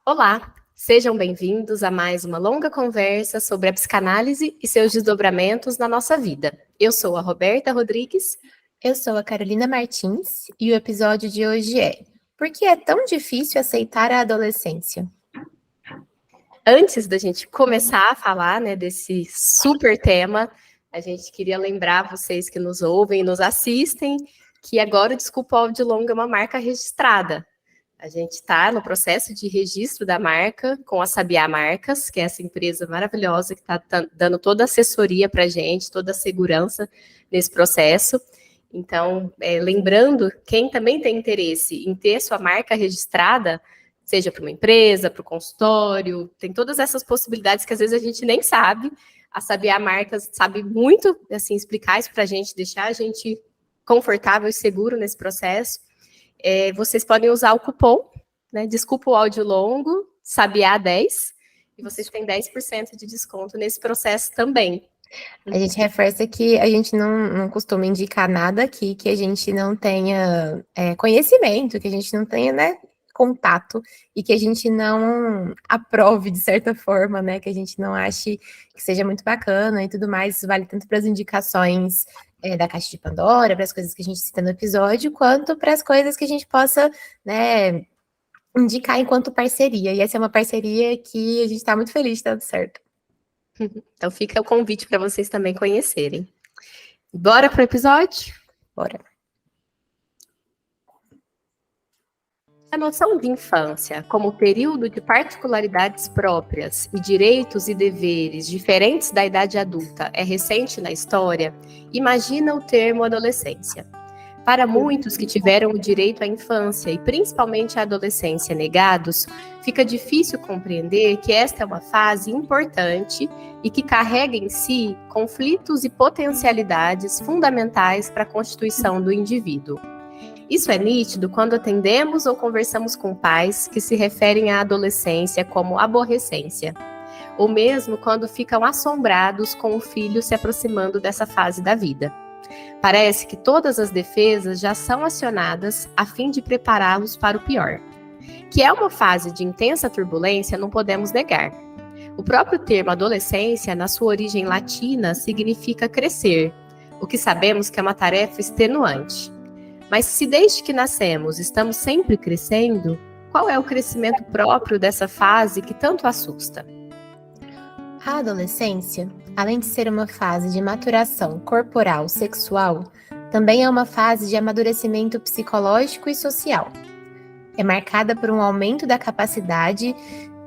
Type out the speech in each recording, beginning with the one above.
Olá, sejam bem-vindos a mais uma longa conversa sobre a psicanálise e seus desdobramentos na nossa vida. Eu sou a Roberta Rodrigues. Eu sou a Carolina Martins e o episódio de hoje é: por que é tão difícil aceitar a adolescência? Antes da gente começar a falar, desse super tema, a gente queria lembrar vocês que nos ouvem e nos assistem que agora o Desculpa o Áudio Longo é uma marca registrada. A gente está no processo de registro da marca com a Sabiá Marcas, que é essa empresa maravilhosa que está dando toda a assessoria para a gente, toda a segurança nesse processo. Então, lembrando, quem também tem interesse em ter sua marca registrada, seja para uma empresa, para o consultório, tem todas essas possibilidades que às vezes a gente nem sabe. A Sabiá Marcas sabe muito, assim, explicar isso para a gente, deixar a gente confortável e seguro nesse processo. Vocês podem usar o cupom, Desculpa o Áudio Longo, Sabiá10, e vocês têm 10% de desconto nesse processo também. A gente reforça que a gente não costuma indicar nada aqui que a gente não tenha conhecimento, que a gente não tenha, contato, e que a gente não aprove de certa forma, que a gente não ache que seja muito bacana e tudo mais. Isso vale tanto para as indicações da Caixa de Pandora, para as coisas que a gente cita no episódio, quanto para as coisas que a gente possa, indicar enquanto parceria. E essa é uma parceria que a gente está muito feliz de estar dando certo. Então fica o convite para vocês também conhecerem. Bora para o episódio? Bora. A noção de infância como período de particularidades próprias e direitos e deveres diferentes da idade adulta é recente na história, imagina o termo adolescência. Para muitos que tiveram o direito à infância e principalmente à adolescência negados, fica difícil compreender que esta é uma fase importante e que carrega em si conflitos e potencialidades fundamentais para a constituição do indivíduo. Isso é nítido quando atendemos ou conversamos com pais que se referem à adolescência como aborrecência, ou mesmo quando ficam assombrados com o filho se aproximando dessa fase da vida. Parece que todas as defesas já são acionadas a fim de prepará-los para o pior. Que é uma fase de intensa turbulência, não podemos negar. O próprio termo adolescência, na sua origem latina, significa crescer, o que sabemos que é uma tarefa extenuante. Mas se desde que nascemos estamos sempre crescendo, qual é o crescimento próprio dessa fase que tanto assusta? A adolescência, além de ser uma fase de maturação corporal, sexual, também é uma fase de amadurecimento psicológico e social. É marcada por um aumento da capacidade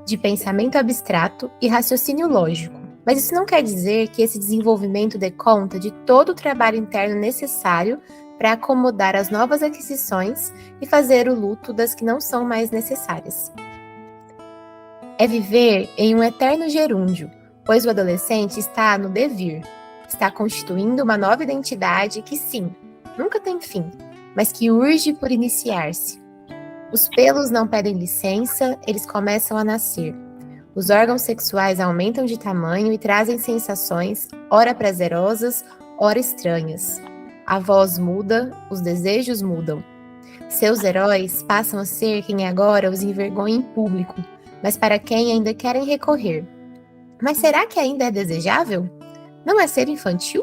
de pensamento abstrato e raciocínio lógico. Mas isso não quer dizer que esse desenvolvimento dê conta de todo o trabalho interno necessário para acomodar as novas aquisições e fazer o luto das que não são mais necessárias. É viver em um eterno gerúndio, pois o adolescente está no devir, está constituindo uma nova identidade que, sim, nunca tem fim, mas que urge por iniciar-se. Os pelos não pedem licença, eles começam a nascer. Os órgãos sexuais aumentam de tamanho e trazem sensações, ora prazerosas, ora estranhas. A voz muda, os desejos mudam. Seus heróis passam a ser quem agora os envergonha em público, mas para quem ainda querem recorrer. Mas será que ainda é desejável? Não é ser infantil?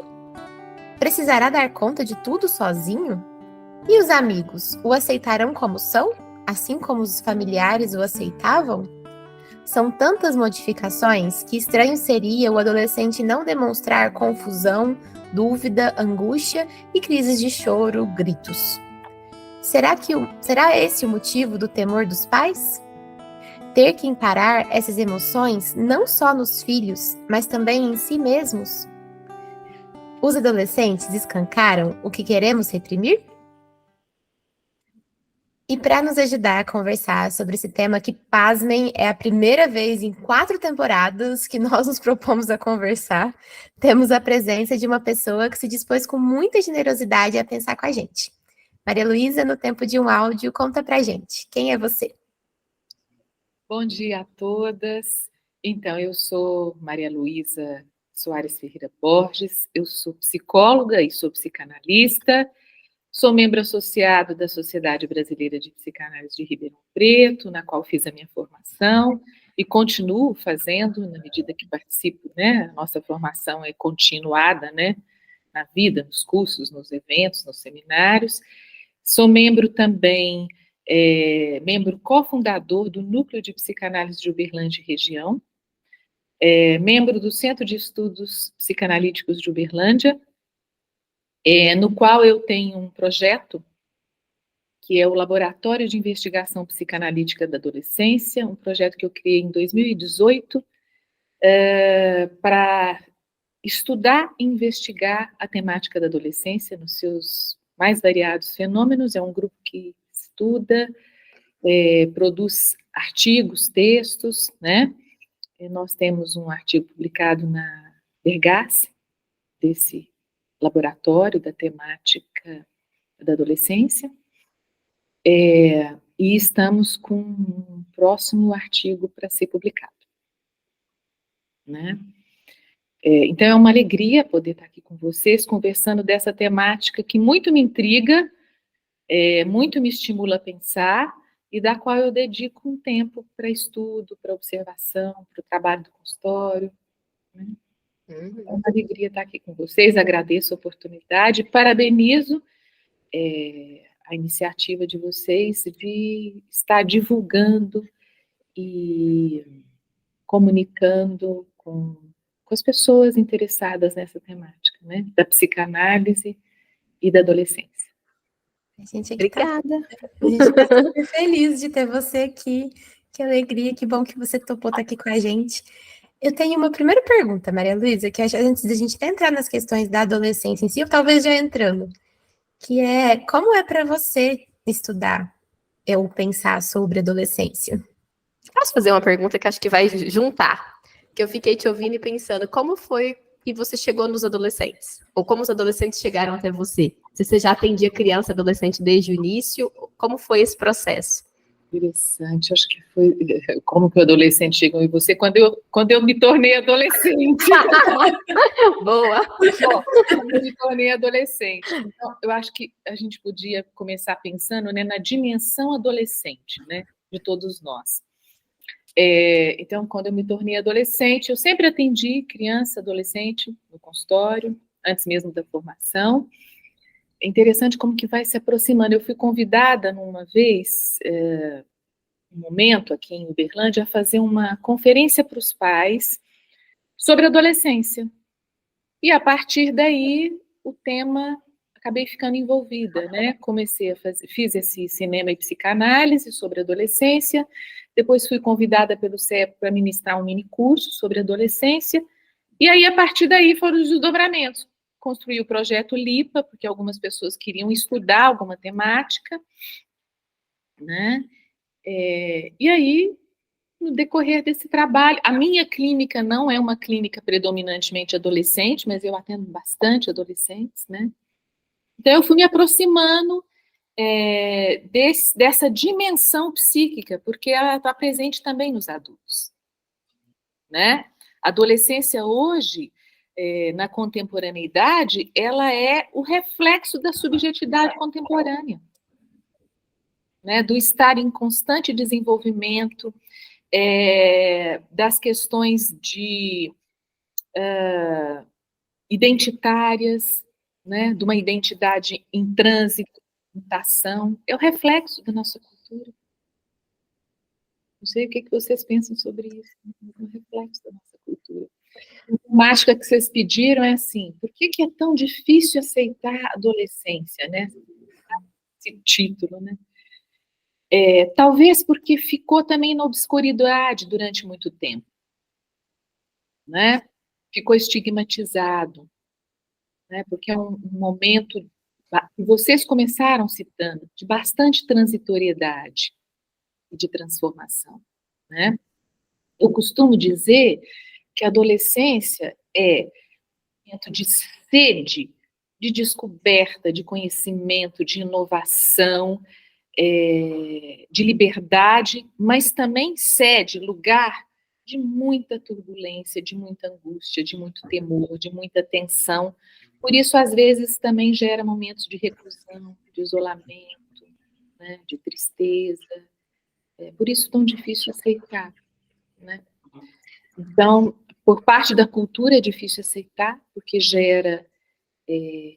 Precisará dar conta de tudo sozinho? E os amigos o aceitarão como são, assim como os familiares o aceitavam? São tantas modificações que estranho seria o adolescente não demonstrar confusão, dúvida, angústia e crises de choro, gritos. Será esse o motivo do temor dos pais? Ter que encarar essas emoções não só nos filhos, mas também em si mesmos? Os adolescentes escancaram o que queremos reprimir? E para nos ajudar a conversar sobre esse tema que, pasmem, é a primeira vez em 4 temporadas que nós nos propomos a conversar, temos a presença de uma pessoa que se dispôs com muita generosidade a pensar com a gente. Maria Luísa, no tempo de um áudio, conta pra gente. Quem é você? Bom dia a todas. Então, eu sou Maria Luísa Soares Ferreira Borges, eu sou psicóloga e sou psicanalista, Sou membro associado da Sociedade Brasileira de Psicanálise de Ribeirão Preto, na qual fiz a minha formação, e continuo fazendo na medida que participo, né? A nossa formação é continuada, né? Na vida, nos cursos, nos eventos, nos seminários. Sou membro também, membro cofundador do Núcleo de Psicanálise de Uberlândia e Região, membro do Centro de Estudos Psicanalíticos de Uberlândia, no qual eu tenho um projeto que é o Laboratório de Investigação Psicanalítica da Adolescência, um projeto que eu criei em 2018 para estudar e investigar a temática da adolescência nos seus mais variados fenômenos. É um grupo que estuda, produz artigos, textos, né? Nós temos um artigo publicado na Vergasse, desse laboratório da temática da adolescência, e estamos com um próximo artigo para ser publicado, né? Então é uma alegria poder estar aqui com vocês, conversando dessa temática que muito me intriga, muito me estimula a pensar, e da qual eu dedico um tempo para estudo, para observação, para o trabalho do consultório, né? É uma alegria estar aqui com vocês, agradeço a oportunidade, parabenizo a iniciativa de vocês de estar divulgando e comunicando com as pessoas interessadas nessa temática, né, da psicanálise e da adolescência. Obrigada. A gente está super feliz de ter você aqui, que alegria, que bom que você topou estar aqui com a gente. Eu tenho uma primeira pergunta, Maria Luísa, que antes da gente entrar nas questões da adolescência em si, ou talvez já entrando, que é, como é para você estudar ou pensar sobre adolescência? Posso fazer uma pergunta que acho que vai juntar? Que eu fiquei te ouvindo e pensando, como foi que você chegou nos adolescentes? Ou como os adolescentes chegaram até você? Se você já atendia criança e adolescente desde o início, como foi esse processo? Interessante, acho que foi como que o adolescente chegou em você quando eu me tornei adolescente. Boa! Bom, quando eu me tornei adolescente. Então, eu acho que a gente podia começar pensando, né, na dimensão adolescente, né, de todos nós. Então, quando eu me tornei adolescente, eu sempre atendi criança, adolescente no consultório, antes mesmo da formação. É interessante como que vai se aproximando. Eu fui convidada numa vez, um momento aqui em Uberlândia, a fazer uma conferência para os pais sobre adolescência. E a partir daí, o tema, acabei ficando envolvida, né? Fiz esse cinema e psicanálise sobre adolescência, depois fui convidada pelo CEP para ministrar um mini curso sobre adolescência, e aí, a partir daí, foram os desdobramentos. Construí o projeto LIPA, porque algumas pessoas queriam estudar alguma temática, né? E aí, no decorrer desse trabalho, a minha clínica não é uma clínica predominantemente adolescente, mas eu atendo bastante adolescentes, né? Então, eu fui me aproximando dessa dimensão psíquica, porque ela está presente também nos adultos, né? A adolescência hoje, na contemporaneidade, ela é o reflexo da subjetividade contemporânea, né? Do estar em constante desenvolvimento, das questões identitárias, né? De uma identidade em trânsito, mutação, é o reflexo da nossa cultura. Não sei o que vocês pensam sobre isso, é um reflexo da nossa cultura. A temática que vocês pediram é assim, por que é tão difícil aceitar a adolescência, né? Esse título, né? Talvez porque ficou também na obscuridade durante muito tempo, né? Ficou estigmatizado, né? Porque é um momento, que vocês começaram citando, de bastante transitoriedade e de transformação, né? Eu costumo dizer que a adolescência é um momento de sede, de descoberta, de conhecimento, de inovação, de liberdade, mas também sede, lugar de muita turbulência, de muita angústia, de muito temor, de muita tensão, Por isso, às vezes, também gera momentos de reclusão, de isolamento, né, de tristeza. Por isso, tão difícil aceitar, né? Então, por parte da cultura é difícil aceitar, porque gera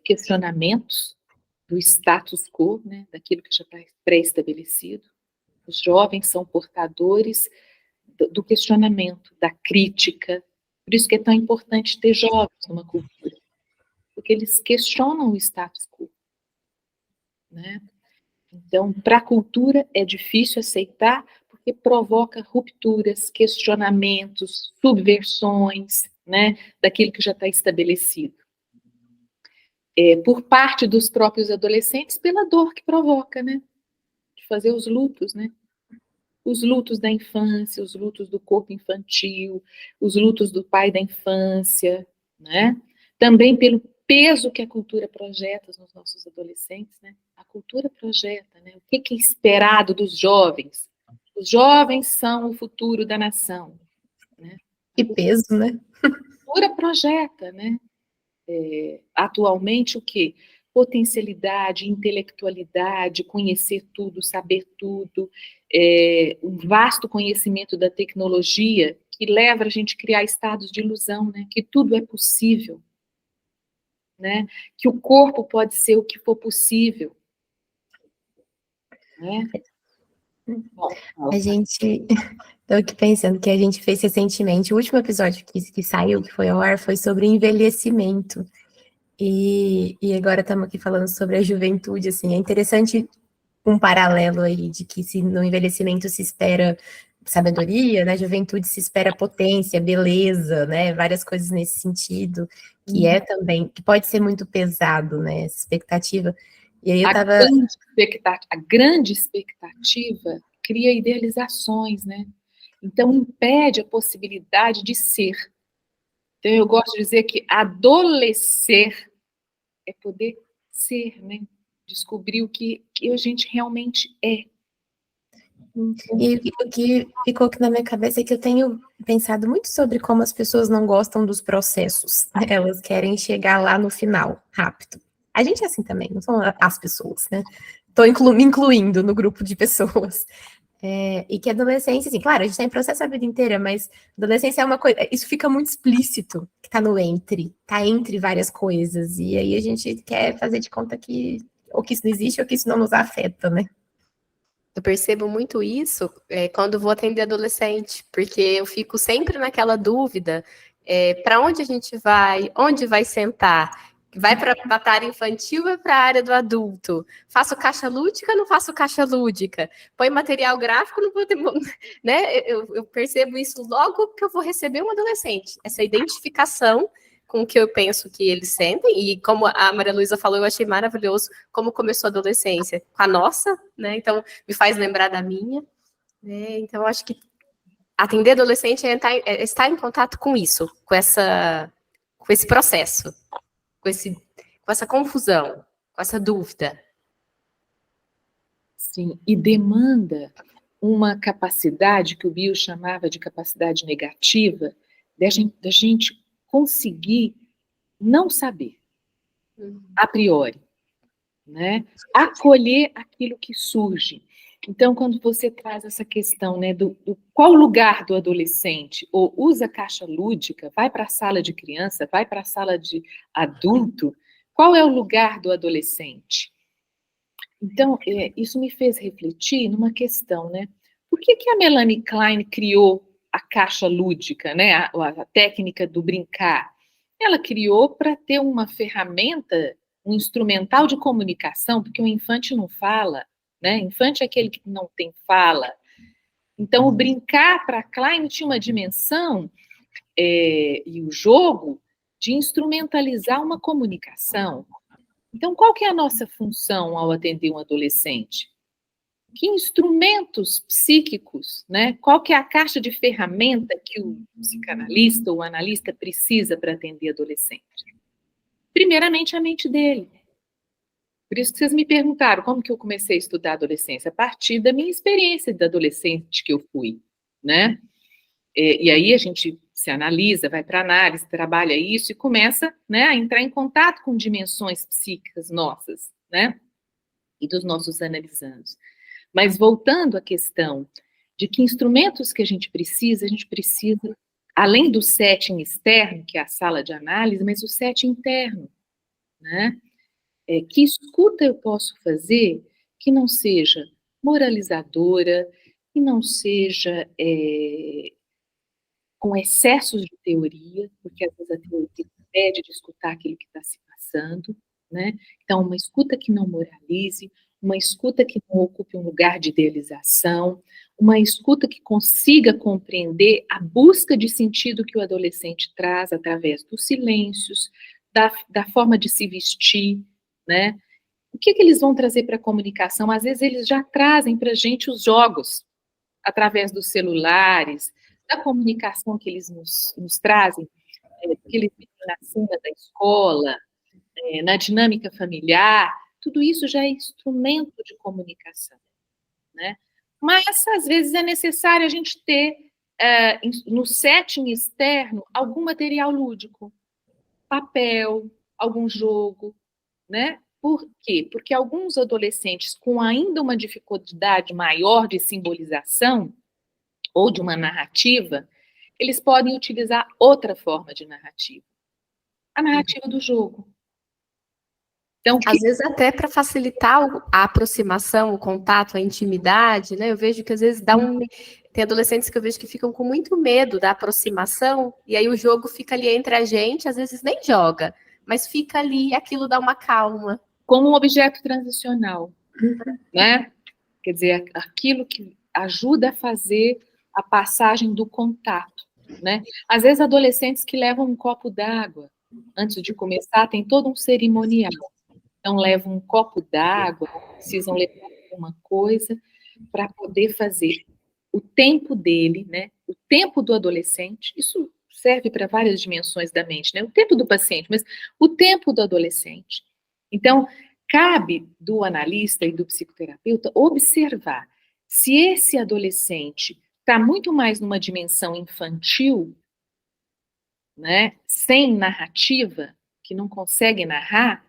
questionamentos do status quo, né, daquilo que já está pré-estabelecido. Os jovens são portadores do questionamento, da crítica. Por isso que é tão importante ter jovens numa cultura, porque eles questionam o status quo, né? Então, para a cultura é difícil aceitar, porque provoca rupturas, questionamentos, subversões, né, daquilo que já está estabelecido. Por parte dos próprios adolescentes, pela dor que provoca, né, de fazer os lutos, né, os lutos da infância, os lutos do corpo infantil, os lutos do pai da infância, né, também pelo peso que a cultura projeta nos nossos adolescentes, né, a cultura projeta, né, o que é esperado dos jovens? Os jovens são o futuro da nação, né? Que peso, né? A cultura projeta, né? Atualmente o quê? Potencialidade, intelectualidade, conhecer tudo, saber tudo, um vasto conhecimento da tecnologia que leva a gente a criar estados de ilusão, né? Que tudo é possível, né? Que o corpo pode ser o que for possível, né? A gente, estou aqui pensando que a gente fez recentemente, o último episódio que saiu, que foi ao ar, foi sobre envelhecimento. E agora estamos aqui falando sobre a juventude, assim, é interessante um paralelo aí de que se no envelhecimento se espera sabedoria, na juventude se espera potência, beleza, né, várias coisas nesse sentido, que é também, que pode ser muito pesado, né, essa expectativa. E aí eu tava... A grande expectativa cria idealizações, né? Então impede a possibilidade de ser. Então eu gosto de dizer que adolescer é poder ser, né? Descobrir o que a gente realmente é. E o que ficou aqui na minha cabeça é que eu tenho pensado muito sobre como as pessoas não gostam dos processos. Elas querem chegar lá no final, rápido. A gente é assim também, não são as pessoas, né? Estou me incluindo no grupo de pessoas. E que a adolescência, assim, claro, a gente está em processo a vida inteira, mas adolescência é uma coisa, isso fica muito explícito, que está no tá entre várias coisas, e aí a gente quer fazer de conta que ou que isso não existe ou que isso não nos afeta, né? Eu percebo muito isso quando vou atender adolescente, porque eu fico sempre naquela dúvida, para onde a gente vai, onde vai sentar? Vai para a área infantil ou para a área do adulto? Faço caixa lúdica ou não faço caixa lúdica? Põe material gráfico, não vou ter... Né? Eu percebo isso logo que eu vou receber um adolescente. Essa identificação com o que eu penso que eles sentem, e como a Maria Luísa falou, eu achei maravilhoso como começou a adolescência, com a nossa, né? Então, me faz lembrar da minha, né? Então, eu acho que atender adolescente é estar em contato com isso, com esse processo, com essa confusão, com essa dúvida. Sim, e demanda uma capacidade que o Bill chamava de capacidade negativa, da gente conseguir não saber, a priori, né? Acolher aquilo que surge. Então, quando você traz essa questão, né, do qual o lugar do adolescente, ou usa caixa lúdica, vai para a sala de criança, vai para a sala de adulto, qual é o lugar do adolescente? Então, isso me fez refletir numa questão, né? Por que a Melanie Klein criou a caixa lúdica, né? A técnica do brincar? Ela criou para ter uma ferramenta, um instrumental de comunicação, porque o infante não fala, né? Infante é aquele que não tem fala. Então, o brincar para Klein tinha uma dimensão, e o jogo, de instrumentalizar uma comunicação. Então, qual que é a nossa função ao atender um adolescente? Que instrumentos psíquicos, né? Qual que é a caixa de ferramenta que o psicanalista ou o analista precisa para atender adolescente? Primeiramente, a mente dele. Por isso que vocês me perguntaram como que eu comecei a estudar adolescência, a partir da minha experiência de adolescente que eu fui, né? E aí a gente se analisa, vai para análise, trabalha isso e começa, né, a entrar em contato com dimensões psíquicas nossas, né, e dos nossos analisandos. Mas voltando à questão de que instrumentos que a gente precisa, além do setting externo, que é a sala de análise, mas o setting interno, né? Que escuta eu posso fazer que não seja moralizadora, que não seja com excessos de teoria, porque às vezes a teoria impede de escutar aquilo que está se passando, né? Então, uma escuta que não moralize, uma escuta que não ocupe um lugar de idealização, uma escuta que consiga compreender a busca de sentido que o adolescente traz através dos silêncios, da forma de se vestir, né? O que eles vão trazer para a comunicação? Às vezes eles já trazem para a gente os jogos, através dos celulares, da comunicação que eles nos trazem, que eles vivem na cena da escola, na dinâmica familiar, tudo isso já é instrumento de comunicação, né? Mas, às vezes, é necessário a gente ter, no setting externo, algum material lúdico, papel, algum jogo, né? Por quê? Porque alguns adolescentes com ainda uma dificuldade maior de simbolização ou de uma narrativa, eles podem utilizar outra forma de narrativa, a narrativa do jogo. Então, às vezes até para facilitar a aproximação, o contato, a intimidade, né? Eu vejo que às vezes tem adolescentes que eu vejo que ficam com muito medo da aproximação, e aí o jogo fica ali entre a gente, às vezes nem joga, mas fica ali e aquilo dá uma calma. Como um objeto transicional, né? Quer dizer, aquilo que ajuda a fazer a passagem do contato, né? Às vezes adolescentes que levam um copo d'água antes de começar, tem todo um cerimonial. Então, levam um copo d'água, precisam levar alguma coisa para poder fazer o tempo dele, né? O tempo do adolescente, isso serve para várias dimensões da mente, né? O tempo do paciente, mas o tempo do adolescente. Então, cabe do analista e do psicoterapeuta observar se esse adolescente está muito mais numa dimensão infantil, né? Sem narrativa, que não consegue narrar.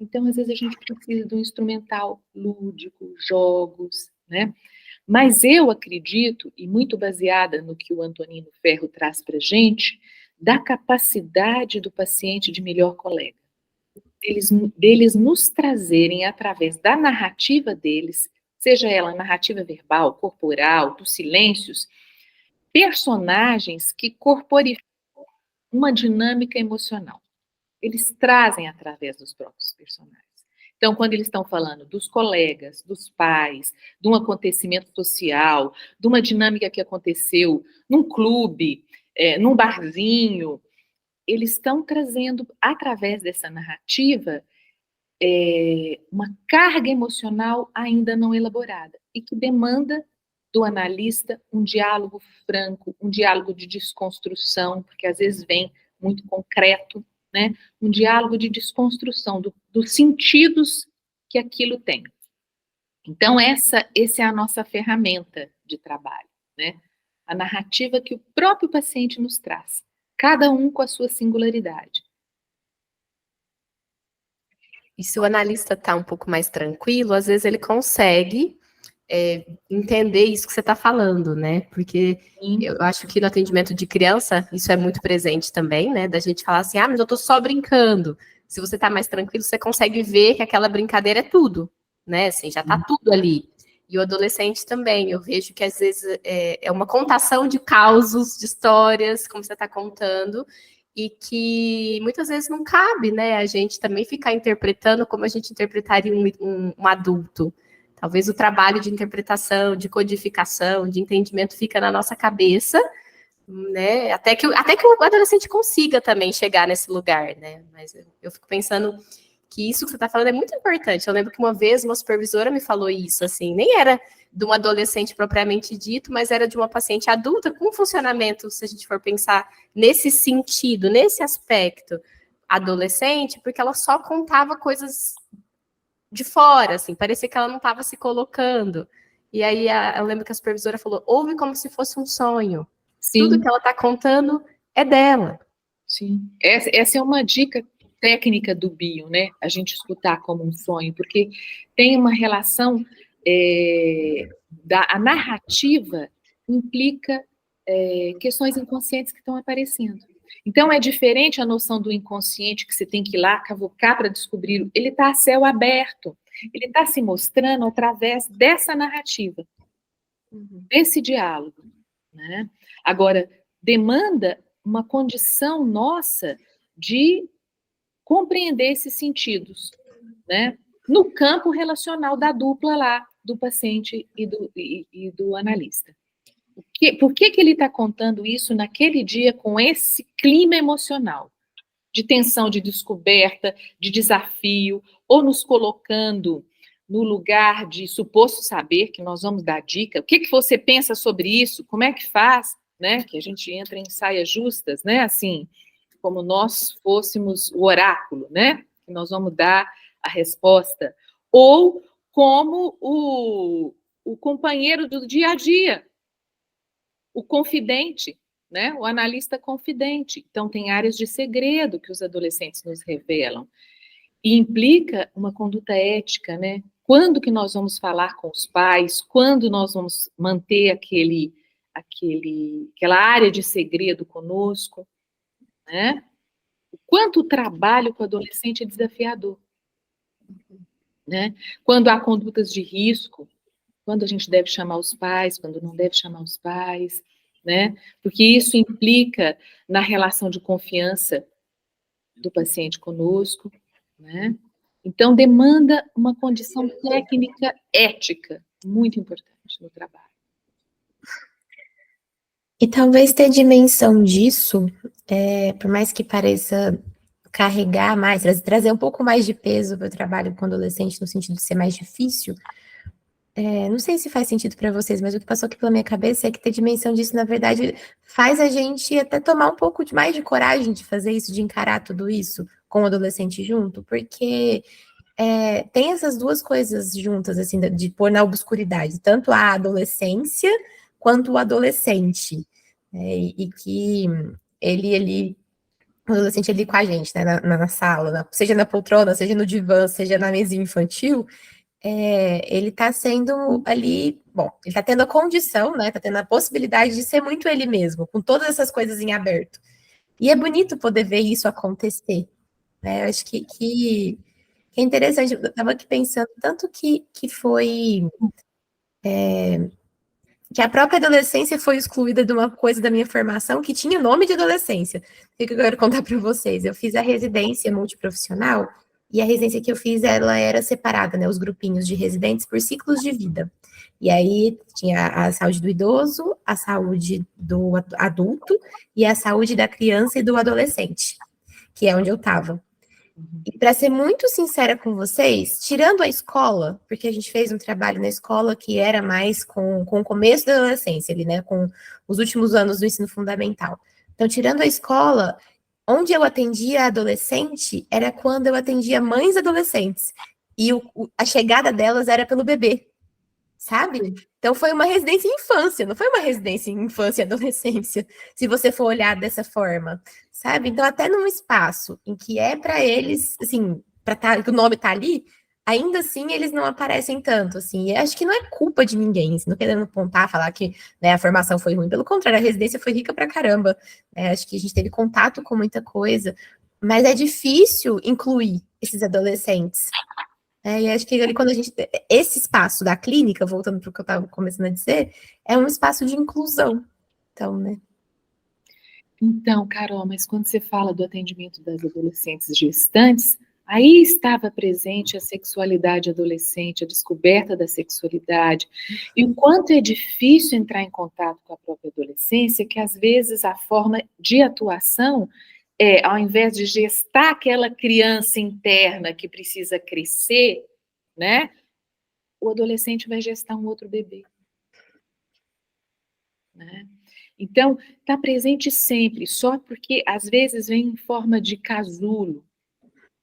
Então, às vezes, a gente precisa de um instrumental lúdico, jogos, né? Mas eu acredito, e muito baseada no que o Antonino Ferro traz para a gente, da capacidade do paciente de melhor colega. Deles nos trazerem, através da narrativa deles, seja ela narrativa verbal, corporal, dos silêncios, personagens que corporificam uma dinâmica emocional. Eles trazem através dos próprios personagens. Então, quando eles estão falando dos colegas, dos pais, de um acontecimento social, de uma dinâmica que aconteceu num clube, num barzinho, eles estão trazendo, através dessa narrativa, uma carga emocional ainda não elaborada e que demanda do analista um diálogo franco, um diálogo de desconstrução, porque às vezes vem muito concreto, né? Um diálogo de desconstrução dos sentidos que aquilo tem. Então, essa é a nossa ferramenta de trabalho, né? A narrativa que o próprio paciente nos traz, cada um com a sua singularidade. E se o analista está um pouco mais tranquilo, às vezes ele consegue entender isso que você está falando, né? Porque eu acho que no atendimento de criança, isso é muito presente também, né? Da gente falar assim, mas eu estou só brincando. Se você está mais tranquilo, você consegue ver que aquela brincadeira é tudo, né? Assim, já está tudo ali. E o adolescente também, eu vejo que às vezes é uma contação de causos, de histórias, como você está contando, e que muitas vezes não cabe, né? A gente também ficar interpretando como a gente interpretaria um adulto. Talvez o trabalho de interpretação, de codificação, de entendimento fica na nossa cabeça, né? Até que o adolescente consiga também chegar nesse lugar, né? Mas eu fico pensando que isso que você está falando é muito importante. Eu lembro que uma vez uma supervisora me falou isso, assim, nem era de um adolescente propriamente dito, mas era de uma paciente adulta com funcionamento, se a gente for pensar nesse sentido, nesse aspecto adolescente, porque ela só contava coisas de fora, assim, parecia que ela não estava se colocando. E aí eu lembro que a supervisora falou, ouve como se fosse um sonho. Sim. Tudo que ela está contando é dela. Sim, essa é uma dica técnica do bio, né? A gente escutar como um sonho, porque tem uma relação, a narrativa implica questões inconscientes que estão aparecendo. Então, é diferente a noção do inconsciente, que você tem que ir lá cavucar para descobrir. Ele está a céu aberto. Ele está se mostrando através dessa narrativa, desse diálogo, né? Agora, demanda uma condição nossa de compreender esses sentidos, né? No campo relacional da dupla lá, do paciente e do analista. Por que ele está contando isso naquele dia com esse clima emocional? De tensão, de descoberta, de desafio, ou nos colocando no lugar de suposto saber, que nós vamos dar dica. O que você pensa sobre isso? Como é que faz? Né? Que a gente entra em saias justas, né? Assim, como nós fôssemos o oráculo, né? Que nós vamos dar a resposta. Ou como o companheiro do dia a dia, o confidente, né? O analista confidente. Então, tem áreas de segredo que os adolescentes nos revelam. E implica uma conduta ética, né? Quando que nós vamos falar com os pais? Quando nós vamos manter aquela área de segredo conosco, né? O quanto o trabalho com o adolescente é desafiador, né? Quando há condutas de risco, quando a gente deve chamar os pais, quando não deve chamar os pais, né? Porque isso implica na relação de confiança do paciente conosco, né? Então, demanda uma condição técnica ética muito importante no trabalho. E talvez ter dimensão disso, por mais que pareça carregar mais, trazer um pouco mais de peso para o trabalho com adolescente, no sentido de ser mais difícil, não sei se faz sentido para vocês, mas o que passou aqui pela minha cabeça é que ter dimensão disso, na verdade, faz a gente até tomar um pouco mais de coragem de fazer isso, de encarar tudo isso com o adolescente junto, porque tem essas duas coisas juntas, assim, de pôr na obscuridade, tanto a adolescência quanto o adolescente, e que o adolescente ali com a gente, né, na sala, seja na poltrona, seja no divã, seja na mesinha infantil, ele está sendo ali, bom, ele está tendo a condição, né, está tendo a possibilidade de ser muito ele mesmo, com todas essas coisas em aberto. E é bonito poder ver isso acontecer, né, eu acho que é interessante, eu estava aqui pensando, tanto que foi... que a própria adolescência foi excluída de uma coisa da minha formação que tinha nome de adolescência. O que eu quero contar para vocês? Eu fiz a residência multiprofissional, e a residência que eu fiz, ela era separada, né, os grupinhos de residentes por ciclos de vida. E aí tinha a saúde do idoso, a saúde do adulto e a saúde da criança e do adolescente, que é onde eu estava. E para ser muito sincera com vocês, tirando a escola, porque a gente fez um trabalho na escola que era mais com o começo da adolescência, ali, né, com os últimos anos do ensino fundamental. Então, tirando a escola, onde eu atendia adolescente era quando eu atendia mães adolescentes. E a chegada delas era pelo bebê, sabe? Então, foi uma residência em infância, não foi uma residência em infância e adolescência, se você for olhar dessa forma, sabe? Então, até num espaço em que é para eles, assim, que o nome tá ali, ainda assim eles não aparecem tanto, assim. E acho que não é culpa de ninguém, assim, não querendo apontar, falar que, né, a formação foi ruim. Pelo contrário, a residência foi rica pra caramba. Acho que a gente teve contato com muita coisa, mas é difícil incluir esses adolescentes. E acho que ali, quando a gente... Esse espaço da clínica, voltando para o que eu estava começando a dizer, é um espaço de inclusão. Então, né? Então, Carol, mas quando você fala do atendimento das adolescentes gestantes, aí estava presente a sexualidade adolescente, a descoberta da sexualidade, e o quanto é difícil entrar em contato com a própria adolescência, que às vezes a forma de atuação ao invés de gestar aquela criança interna que precisa crescer, né, o adolescente vai gestar um outro bebê, né? Então, está presente sempre, só porque às vezes vem em forma de casulo.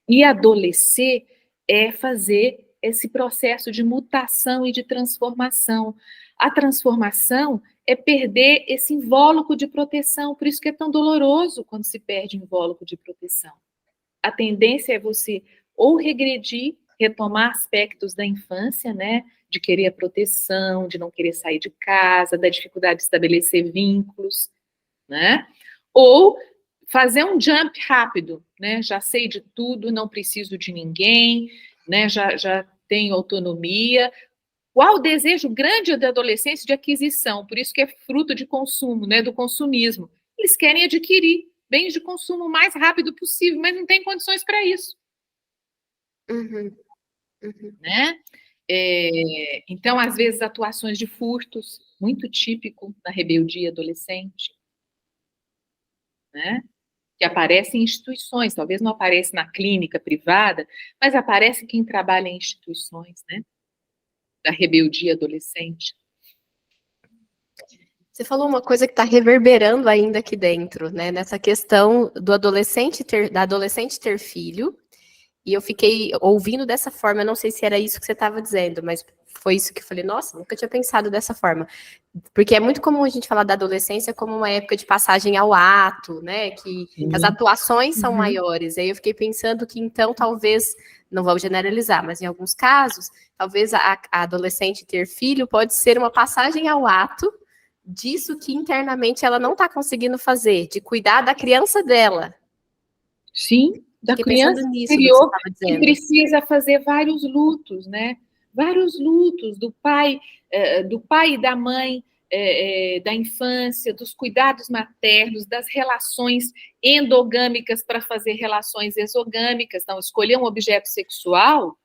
E adolescer é fazer esse processo de mutação e de transformação. A transformação é perder esse invólucro de proteção. Por isso que é tão doloroso quando se perde invólucro de proteção. A tendência é você ou regredir, retomar aspectos da infância, né? De querer a proteção, de não querer sair de casa, da dificuldade de estabelecer vínculos, né? Ou fazer um jump rápido, né? Já sei de tudo, não preciso de ninguém, né? Já tenho autonomia. Qual o desejo grande da adolescência de aquisição? Por isso que é fruto de consumo, né? Do consumismo. Eles querem adquirir bens de consumo o mais rápido possível, mas não tem condições para isso. Uhum. Né? Então, às vezes, atuações de furtos, muito típico na rebeldia adolescente, né? Que aparece em instituições, talvez não apareça na clínica privada, mas aparece quem trabalha em instituições, né? Da rebeldia adolescente. Você falou uma coisa que está reverberando ainda aqui dentro, né? Nessa questão da adolescente ter filho. E eu fiquei ouvindo dessa forma, eu não sei se era isso que você estava dizendo, mas foi isso que eu falei, nossa, nunca tinha pensado dessa forma. Porque é muito comum a gente falar da adolescência como uma época de passagem ao ato, né? Que as atuações são maiores. E aí eu fiquei pensando que, então, talvez, não vamos generalizar, mas em alguns casos, talvez a adolescente ter filho pode ser uma passagem ao ato disso que internamente ela não está conseguindo fazer, de cuidar da criança dela. Sim, da Fiquei criança pensando nisso interior que que precisa fazer vários lutos, né? Vários lutos do pai e da mãe, da infância, dos cuidados maternos, das relações endogâmicas para fazer relações exogâmicas. Então, escolher um objeto sexual,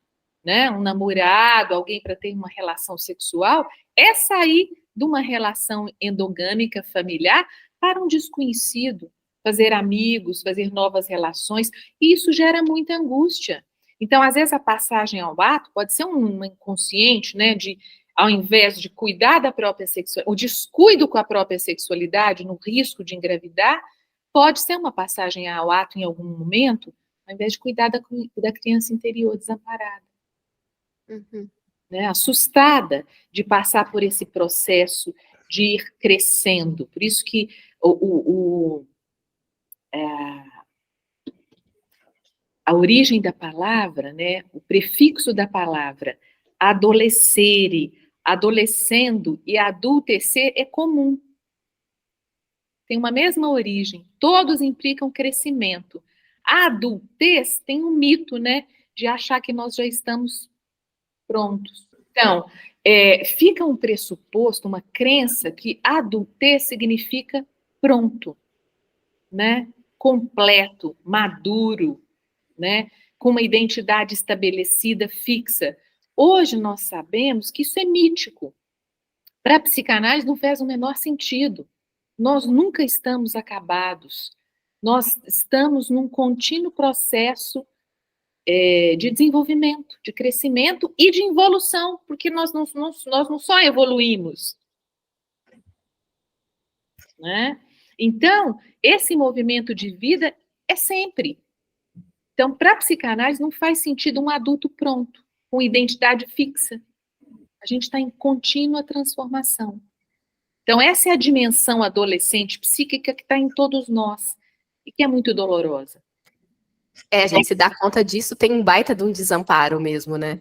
né? Um namorado, alguém para ter uma relação sexual, é sair de uma relação endogâmica familiar para um desconhecido, fazer amigos, fazer novas relações, e isso gera muita angústia. Então, às vezes, a passagem ao ato pode ser um inconsciente, né, de, ao invés de cuidar da própria sexualidade, o descuido com a própria sexualidade, no risco de engravidar, pode ser uma passagem ao ato em algum momento, ao invés de cuidar da criança interior desamparada. Né, assustada de passar por esse processo de ir crescendo. Por isso que a origem da palavra, né, o prefixo da palavra adolescere, adolescendo e adultecer é comum. Tem uma mesma origem. Todos implicam crescimento. A adultez tem um mito, né, de achar que nós já estamos prontos. Então, fica um pressuposto, uma crença que adultez significa pronto, né? Completo, maduro, né? Com uma identidade estabelecida, fixa. Hoje nós sabemos que isso é mítico. Para a psicanálise não faz o menor sentido. Nós nunca estamos acabados. Nós estamos num contínuo processo de desenvolvimento, de crescimento e de evolução, porque nós não só evoluímos, né? Então, esse movimento de vida é sempre. Então, para a psicanálise, não faz sentido um adulto pronto, com identidade fixa. A gente está em contínua transformação. Então, essa é a dimensão adolescente psíquica que está em todos nós e que é muito dolorosa. A gente se dá conta disso, tem um baita de um desamparo mesmo, né?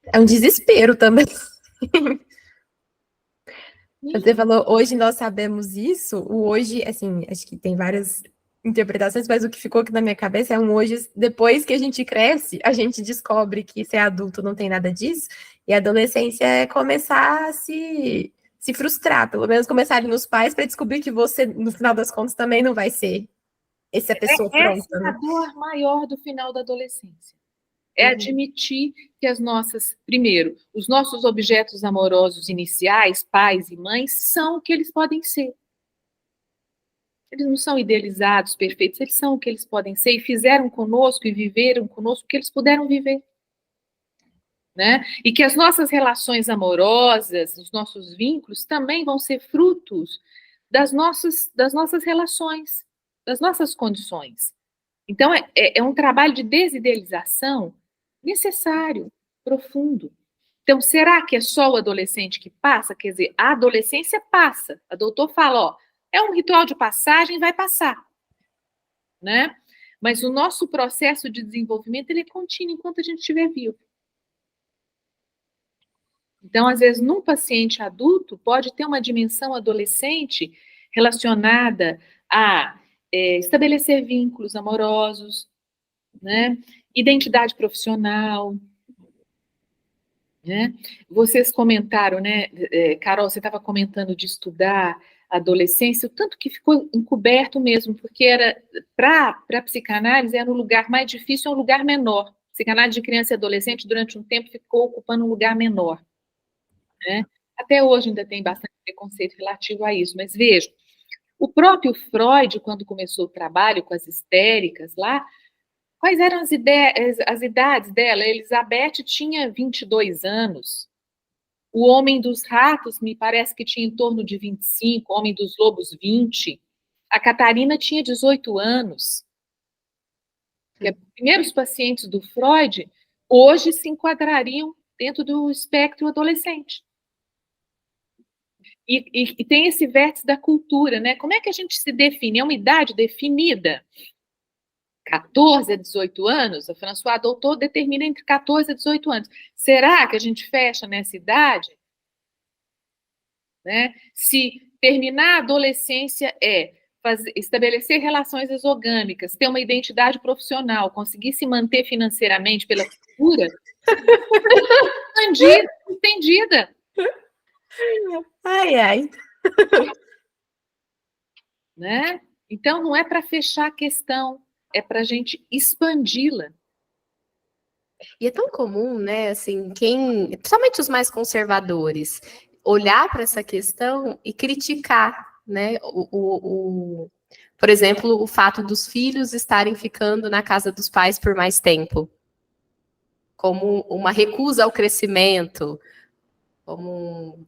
É um desespero também. Você falou, hoje nós sabemos isso. O hoje, assim, acho que tem várias interpretações, mas o que ficou aqui na minha cabeça é um hoje, depois que a gente cresce, a gente descobre que ser adulto não tem nada disso, e a adolescência é começar a se frustrar, pelo menos começar ali nos pais, para descobrir que você, no final das contas, também não vai ser essa pessoa pronta. Essa é a dor maior do final da adolescência. É admitir que primeiro, os nossos objetos amorosos iniciais, pais e mães, são o que eles podem ser. Eles não são idealizados, perfeitos, eles são o que eles podem ser e fizeram conosco e viveram conosco o que eles puderam viver. Né? E que as nossas relações amorosas, os nossos vínculos também vão ser frutos das nossas relações, das nossas condições. Então, é um trabalho de desidealização necessário, profundo. Então, será que é só o adolescente que passa? Quer dizer, a adolescência passa. A doutor fala, ó, é um ritual de passagem, vai passar, né? Mas o nosso processo de desenvolvimento, ele é contínuo enquanto a gente estiver vivo. Então, às vezes, num paciente adulto, pode ter uma dimensão adolescente relacionada a estabelecer vínculos amorosos, né? Identidade profissional, né? Vocês comentaram, né, Carol, você estava comentando de estudar adolescência, o tanto que ficou encoberto mesmo, porque era, para a psicanálise, era um lugar mais difícil, é um lugar menor. Psicanálise de criança e adolescente, durante um tempo, ficou ocupando um lugar menor, né? Até hoje ainda tem bastante preconceito relativo a isso, mas veja, o próprio Freud, quando começou o trabalho com as histéricas lá, quais eram as idades dela? Elizabeth tinha 22 anos. O Homem dos Ratos, me parece que tinha em torno de 25, Homem dos Lobos, 20. A Catarina tinha 18 anos. Os primeiros pacientes do Freud, hoje se enquadrariam dentro do espectro adolescente. E tem esse vértice da cultura, né? Como é que a gente se define? É uma idade definida? 14 a 18 anos, a François Doutor determina entre 14 a 18 anos. Será que a gente fecha nessa idade? Né? Se terminar a adolescência estabelecer relações exogâmicas, ter uma identidade profissional, conseguir se manter financeiramente pela cultura, entendida. Ai, ai. Né? Então, não é para fechar a questão, é para a gente expandi-la. E é tão comum, né, assim, principalmente os mais conservadores, olhar para essa questão e criticar, né, por exemplo, o fato dos filhos estarem ficando na casa dos pais por mais tempo, como uma recusa ao crescimento,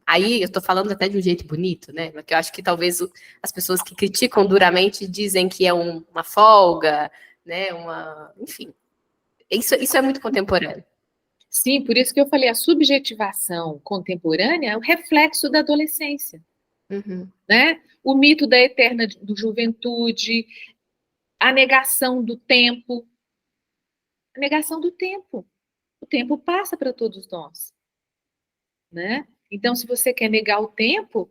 aí eu estou falando até de um jeito bonito, né, porque eu acho que talvez as pessoas que criticam duramente dizem que é uma folga, né, enfim. Isso é muito contemporâneo. Sim, por isso que eu falei, a subjetivação contemporânea é o reflexo da adolescência. Uhum. Né? O mito da eterna juventude, a negação do tempo. A negação do tempo. O tempo passa para todos nós. Né? Então, se você quer negar o tempo,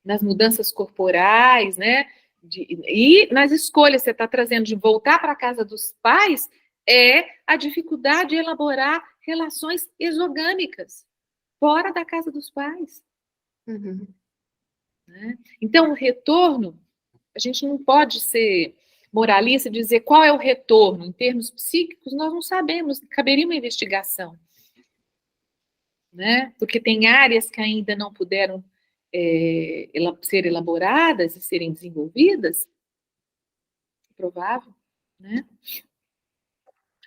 nas mudanças corporais, né? E nas escolhas que você está trazendo de voltar para a casa dos pais, é a dificuldade de elaborar relações exogâmicas fora da casa dos pais. Uhum. Né? Então, o retorno, a gente não pode ser moralista e dizer qual é o retorno. Em termos psíquicos, nós não sabemos, caberia uma investigação. Né? Porque tem áreas que ainda não puderam ser elaboradas e serem desenvolvidas. É provável, né?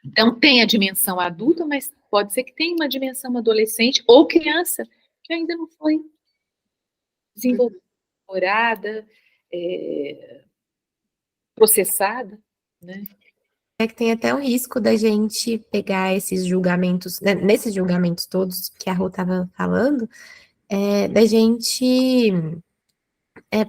Então, tem a dimensão adulta, mas pode ser que tenha uma dimensão adolescente ou criança que ainda não foi desenvolvida, elaborada, processada, né? É que tem até o risco da gente pegar esses julgamentos, né, nesses julgamentos todos que a Rô estava falando, da gente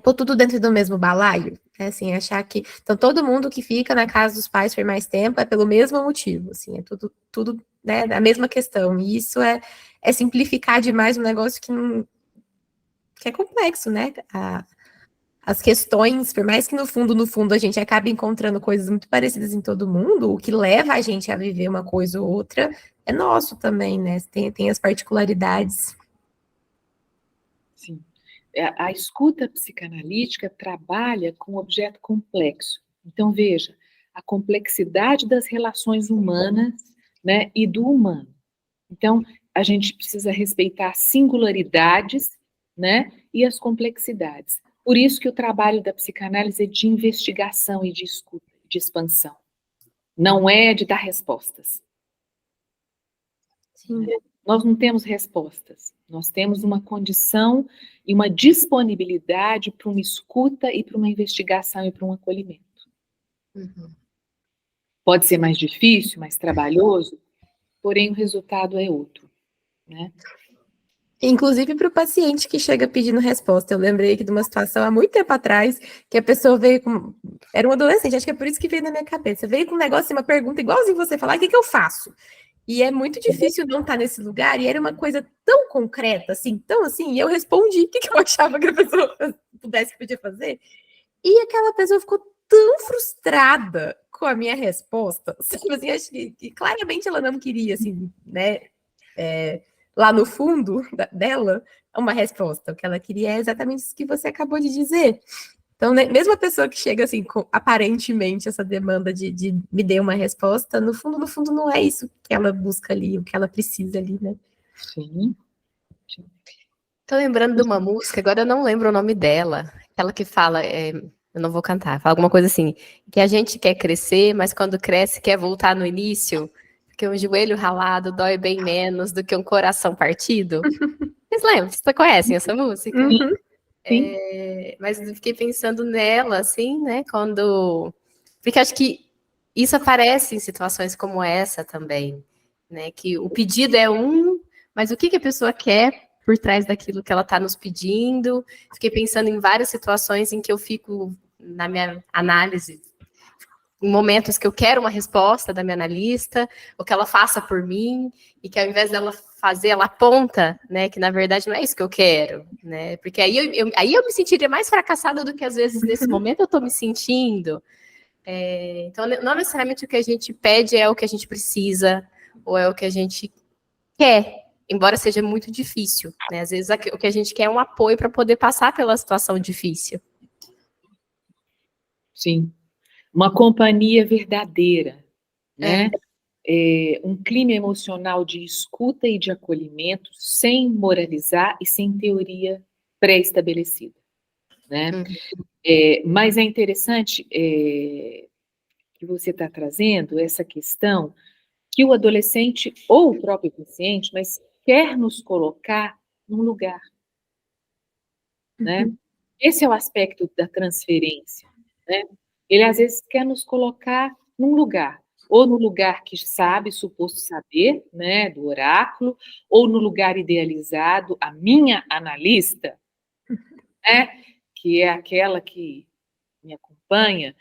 pôr tudo dentro do mesmo balaio, né, assim, achar que então todo mundo que fica na casa dos pais por mais tempo é pelo mesmo motivo, assim, é tudo né, a mesma questão, e isso é simplificar demais um negócio que é complexo, né, as questões, por mais que no fundo a gente acabe encontrando coisas muito parecidas em todo mundo, o que leva a gente a viver uma coisa ou outra é nosso também, né? Tem as particularidades. Sim. A escuta psicanalítica trabalha com um objeto complexo. Então, veja, a complexidade das relações humanas, né, e do humano. Então, a gente precisa respeitar as singularidades, né, e as complexidades. Por isso que o trabalho da psicanálise é de investigação e de escuta, de expansão. Não é de dar respostas. Sim. Nós não temos respostas. Nós temos uma condição e uma disponibilidade para uma escuta e para uma investigação e para um acolhimento. Uhum. Pode ser mais difícil, mais trabalhoso, porém o resultado é outro. né? Inclusive para o paciente que chega pedindo resposta. Eu lembrei aqui de uma situação há muito tempo atrás, que a pessoa veio com... Era um adolescente, acho que é por isso que veio na minha cabeça. Veio com um negócio, uma pergunta igualzinho você falar, o que eu faço? E é muito difícil não estar nesse lugar, e era uma coisa tão concreta, assim, tão assim, e eu respondi o que eu achava que a pessoa podia fazer. E aquela pessoa ficou tão frustrada com a minha resposta, sabe? Assim, acho que claramente ela não queria, assim, né, lá no fundo dela, uma resposta. O que ela queria é exatamente isso que você acabou de dizer. Então, né, mesmo a pessoa que chega assim, com aparentemente essa demanda de me dê uma resposta, no fundo, não é isso que ela busca ali, o que ela precisa ali, né? Sim. Tô lembrando de uma música, agora eu não lembro o nome dela. Aquela que fala, eu não vou cantar, fala alguma coisa assim, que a gente quer crescer, mas quando cresce quer voltar no início, porque um joelho ralado dói bem menos do que um coração partido. Vocês lembram? Vocês conhecem essa música? Uhum. Sim. Mas eu fiquei pensando nela, assim, né? Quando. Porque acho que isso aparece em situações como essa também, né? Que o pedido é mas o que a pessoa quer por trás daquilo que ela está nos pedindo? Fiquei pensando em várias situações em que eu fico, na minha análise, em momentos que eu quero uma resposta da minha analista, ou que ela faça por mim, e que ao invés dela fazer, ela aponta, né, que na verdade não é isso que eu quero, né, porque aí eu me sentiria mais fracassada do que às vezes nesse momento eu estou me sentindo. Então, não necessariamente o que a gente pede é o que a gente precisa, ou é o que a gente quer, embora seja muito difícil, né, às vezes o que a gente quer é um apoio para poder passar pela situação difícil. Sim. Uma companhia verdadeira, né? Um clima emocional de escuta e de acolhimento, sem moralizar e sem teoria pré-estabelecida, né? Mas é interessante que você está trazendo essa questão que o adolescente ou o próprio paciente, mas quer nos colocar num lugar, né? Esse é o aspecto da transferência, né? Ele às vezes quer nos colocar num lugar, ou no lugar que sabe, suposto saber, né, do oráculo, ou no lugar idealizado, a minha analista, né, que é aquela que me acompanha,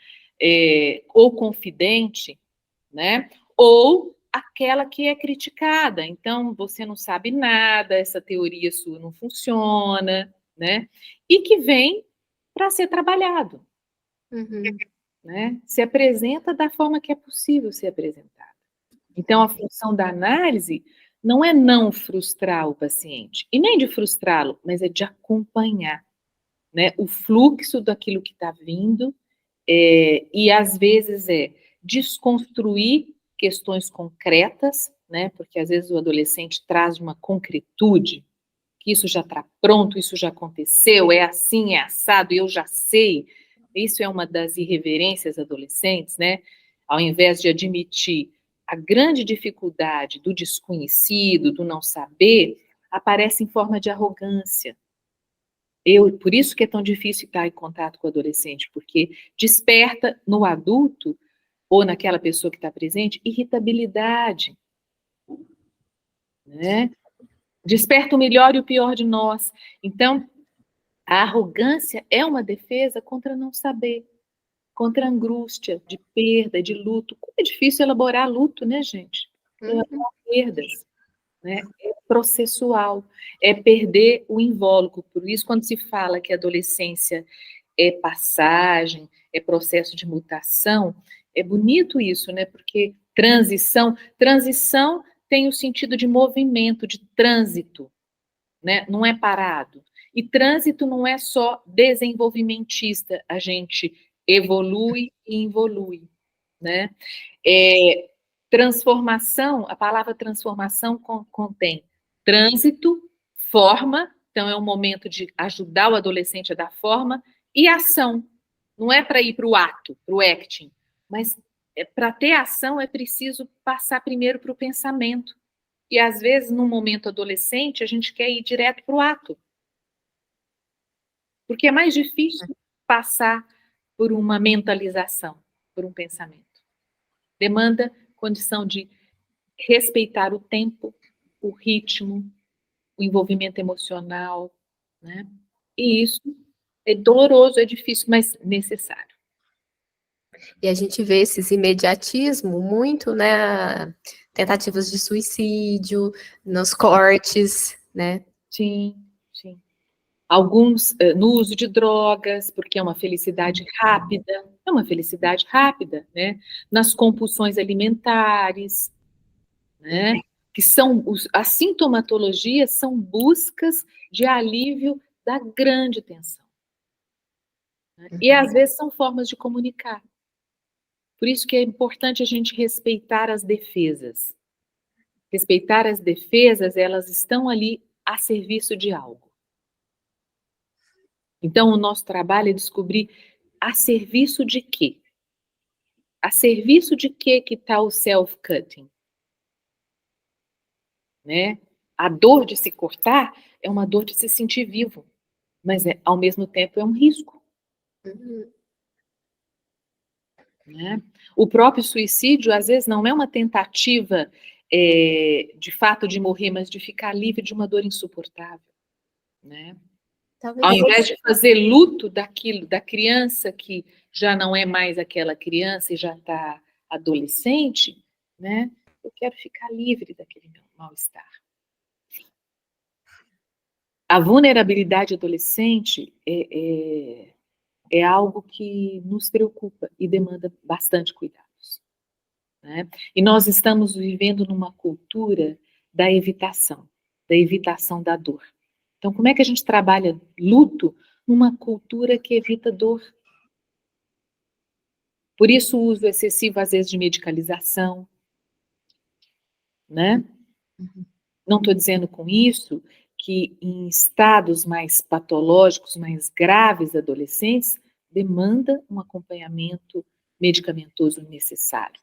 ou confidente, né, ou aquela que é criticada. Então, você não sabe nada, essa teoria sua não funciona, né, e que vem para ser trabalhado, né, se apresenta da forma que é possível ser apresentado. Então, a função da análise não é não frustrar o paciente, e nem de frustrá-lo, mas é de acompanhar, né, o fluxo daquilo que está vindo, e às vezes é desconstruir questões concretas, né, porque às vezes o adolescente traz uma concretude, que isso já está pronto, isso já aconteceu, é assim, é assado, eu já sei. Isso é uma das irreverências adolescentes, né? Ao invés de admitir a grande dificuldade do desconhecido, do não saber, aparece em forma de arrogância. Por isso que é tão difícil estar em contato com o adolescente, porque desperta no adulto, ou naquela pessoa que está presente, irritabilidade, né? Desperta o melhor e o pior de nós. Então, a arrogância é uma defesa contra não saber, contra a angústia de perda, de luto. Como é difícil elaborar luto, né, gente? Elaborar perdas, né? É processual, é perder o invólucro. Por isso, quando se fala que a adolescência é passagem, é processo de mutação, é bonito isso, né? Porque transição tem o sentido de movimento, de trânsito, né? Não é parado. E trânsito não é só desenvolvimentista, a gente evolui e involui, né? Transformação, a palavra transformação contém trânsito, forma, então é um momento de ajudar o adolescente a dar forma, e ação. Não é para ir para o ato, para o acting, mas para ter ação é preciso passar primeiro para o pensamento. E às vezes, no momento adolescente, a gente quer ir direto para o ato. Porque é mais difícil passar por uma mentalização, por um pensamento. Demanda condição de respeitar o tempo, o ritmo, o envolvimento emocional, né? E isso é doloroso, é difícil, mas necessário. E a gente vê esses imediatismo muito, né? Tentativas de suicídio, nos cortes, né? Sim, sim. Alguns no uso de drogas, porque é uma felicidade rápida, né? Nas compulsões alimentares, né? Que são as sintomatologias são buscas de alívio da grande tensão. Né? E às vezes são formas de comunicar. Por isso que é importante a gente respeitar as defesas. Respeitar as defesas, elas estão ali a serviço de algo. Então, o nosso trabalho é descobrir a serviço de quê? A serviço de quê que está o self-cutting? Né? A dor de se cortar é uma dor de se sentir vivo, mas ao mesmo tempo é um risco. Né? O próprio suicídio, às vezes, não é uma tentativa de fato de morrer, mas de ficar livre de uma dor insuportável. Né? Ao invés de fazer luto daquilo, da criança que já não é mais aquela criança e já está adolescente, né? Eu quero ficar livre daquele mal-estar. A vulnerabilidade adolescente é algo que nos preocupa e demanda bastante cuidados. Né? E nós estamos vivendo numa cultura da evitação da dor. Então, como é que a gente trabalha luto numa cultura que evita dor? Por isso o uso excessivo, às vezes, de medicalização, né? Não estou dizendo com isso que em estados mais patológicos, mais graves, adolescentes, demanda um acompanhamento medicamentoso necessário.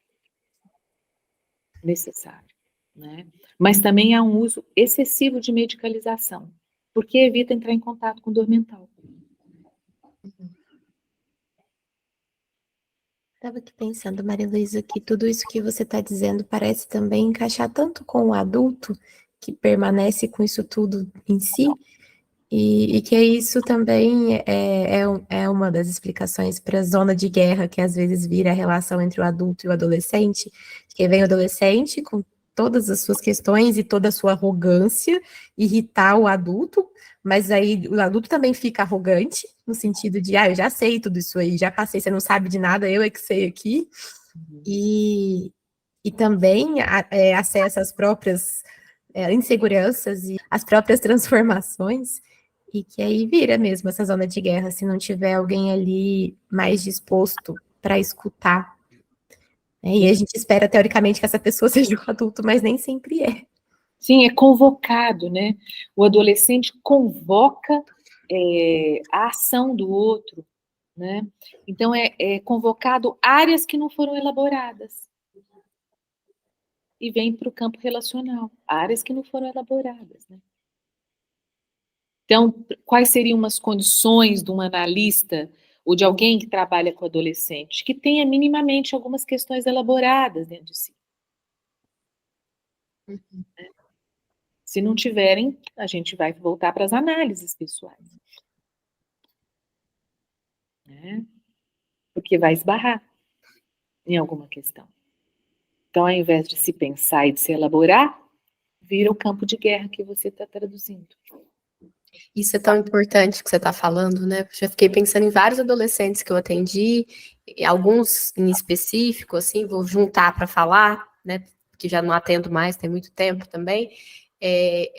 Né? Mas também há um uso excessivo de medicalização, porque evita entrar em contato com dor mental. Estava aqui pensando, Maria Luísa, que tudo isso que você está dizendo parece também encaixar tanto com o adulto, que permanece com isso tudo em si, e que isso também é uma das explicações para a zona de guerra, que às vezes vira a relação entre o adulto e o adolescente, que vem o adolescente com todas as suas questões e toda a sua arrogância, irritar o adulto, mas aí o adulto também fica arrogante, no sentido de, eu já sei tudo isso aí, já passei, você não sabe de nada, eu é que sei aqui, e também acessa as próprias inseguranças e as próprias transformações, e que aí vira mesmo essa zona de guerra, se não tiver alguém ali mais disposto para escutar. E a gente espera, teoricamente, que essa pessoa seja um adulto, mas nem sempre é. Sim, é convocado, né? O adolescente convoca a ação do outro, né? Então, é convocado áreas que não foram elaboradas. E vem para o campo relacional, áreas que não foram elaboradas, né? Então, quais seriam umas condições de um analista ou de alguém que trabalha com adolescente? Que tenha minimamente algumas questões elaboradas dentro de si. Se não tiverem, a gente vai voltar para as análises pessoais. Né? Porque vai esbarrar em alguma questão. Então, ao invés de se pensar e de se elaborar, vira o campo de guerra que você está traduzindo. Isso é tão importante que você está falando, né? Já fiquei pensando em vários adolescentes que eu atendi, alguns em específico, assim, vou juntar para falar, né? Que já não atendo mais, tem muito tempo também.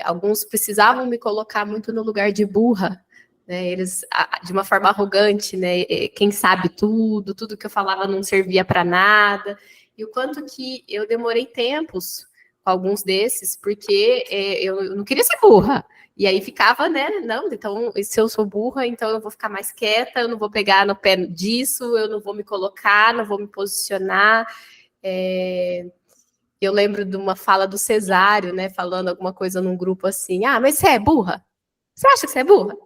Alguns precisavam me colocar muito no lugar de burra, né? Eles, de uma forma arrogante, né? Quem sabe tudo que eu falava não servia para nada. E o quanto que eu demorei tempos com alguns desses, porque eu não queria ser burra. E aí ficava, né? Não, então, se eu sou burra, então eu vou ficar mais quieta, eu não vou pegar no pé disso, eu não vou me colocar, não vou me posicionar. Eu lembro de uma fala do Cesário, né? Falando alguma coisa num grupo assim: mas você é burra? Você acha que você é burra?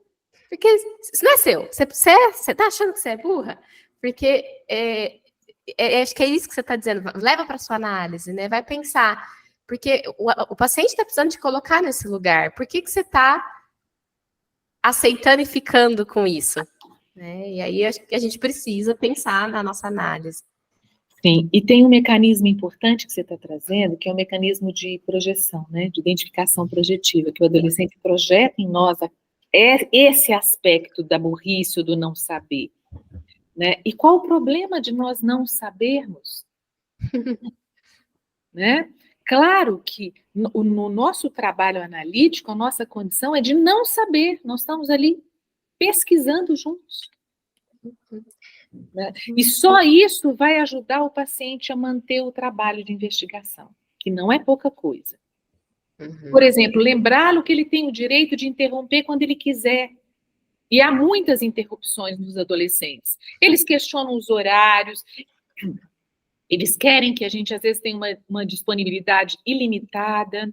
Porque isso não é seu. Você tá achando que você é burra? Porque acho que é isso que você está dizendo. Leva para sua análise, né? Vai pensar. Porque o paciente está precisando te colocar nesse lugar. Por que você está aceitando e ficando com isso? Né? E aí acho que a gente precisa pensar na nossa análise. Sim, e tem um mecanismo importante que você está trazendo, que é o mecanismo de projeção, né, de identificação projetiva, que o adolescente projeta em nós esse aspecto da burrice ou do não saber, né? E qual o problema de nós não sabermos? Né? Claro que no nosso trabalho analítico, a nossa condição é de não saber, nós estamos ali pesquisando juntos. Né? E só isso vai ajudar o paciente a manter o trabalho de investigação, que não é pouca coisa. Por exemplo, lembrá-lo que ele tem o direito de interromper quando ele quiser. E há muitas interrupções nos adolescentes. Eles questionam os horários, eles querem que a gente, às vezes, tenha uma disponibilidade ilimitada,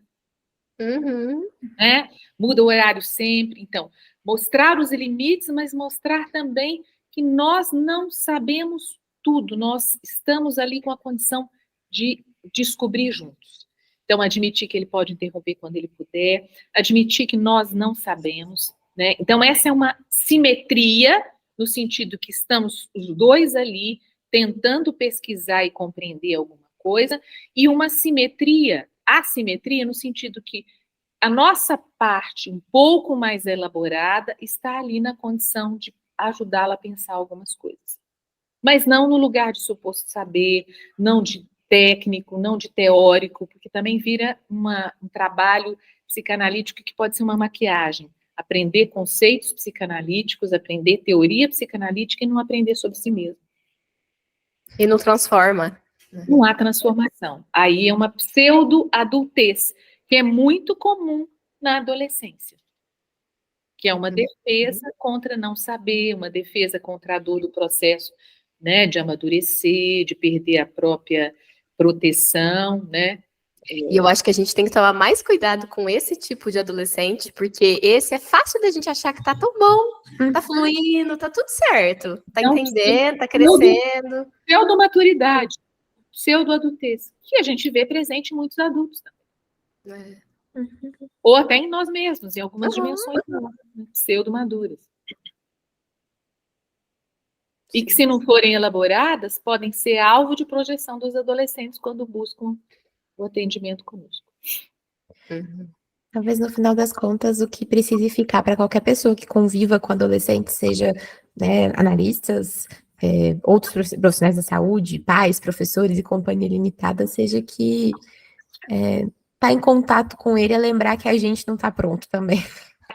né? Muda o horário sempre. Então, mostrar os limites, mas mostrar também que nós não sabemos tudo, nós estamos ali com a condição de descobrir juntos. Então, admitir que ele pode interromper quando ele puder, admitir que nós não sabemos, né? Então, essa é uma simetria, no sentido que estamos os dois ali tentando pesquisar e compreender alguma coisa, e uma simetria, assimetria, no sentido que a nossa parte um pouco mais elaborada está ali na condição de ajudá-la a pensar algumas coisas. Mas não no lugar de suposto saber, não de técnico, não de teórico, porque também vira um trabalho psicanalítico que pode ser uma maquiagem. Aprender conceitos psicanalíticos, aprender teoria psicanalítica e não aprender sobre si mesmo. E não transforma. Não há transformação. Aí é uma pseudo-adultez, que é muito comum na adolescência. Que é uma defesa contra não saber, uma defesa contra a dor do processo, né, de amadurecer, de perder a própria proteção, né? E eu acho que a gente tem que tomar mais cuidado com esse tipo de adolescente, porque esse é fácil da gente achar que tá tão bom, tá fluindo, tá tudo certo, tá entendendo, tá crescendo. Pseudo-maturidade, pseudo-adultez, que a gente vê presente em muitos adultos também. Ou até em nós mesmos, em algumas dimensões pseudo-maduras. E que, se não forem elaboradas, podem ser alvo de projeção dos adolescentes quando buscam o atendimento conosco. Talvez, no final das contas, o que precise ficar para qualquer pessoa que conviva com adolescentes, seja, né, analistas, outros profissionais da saúde, pais, professores e companhia limitada, seja que tá em contato com ele, é lembrar que a gente não está pronto também.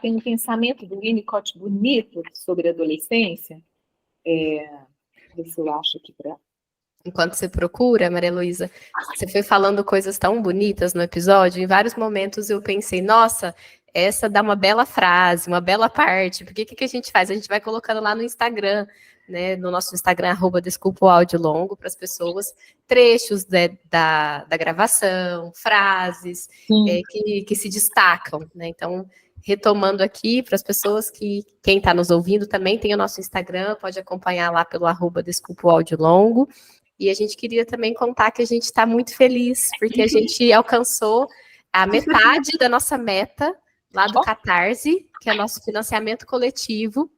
Tem um pensamento do Winnicott bonito sobre a adolescência. Ver se eu acho aqui para... Enquanto você procura, Maria Luísa, você foi falando coisas tão bonitas no episódio, em vários momentos eu pensei, nossa, essa dá uma bela frase, uma bela parte, porque o que a gente faz? A gente vai colocando lá no Instagram, né, no nosso Instagram, @desculpa o áudio longo, para as pessoas, trechos, né, da gravação, frases que se destacam, né, então, retomando aqui para as pessoas que, quem está nos ouvindo também tem o nosso Instagram, pode acompanhar lá pelo @desculpa o áudio longo, e a gente queria também contar que a gente está muito feliz, porque a gente alcançou a metade da nossa meta lá do Catarse, que é nosso financiamento coletivo,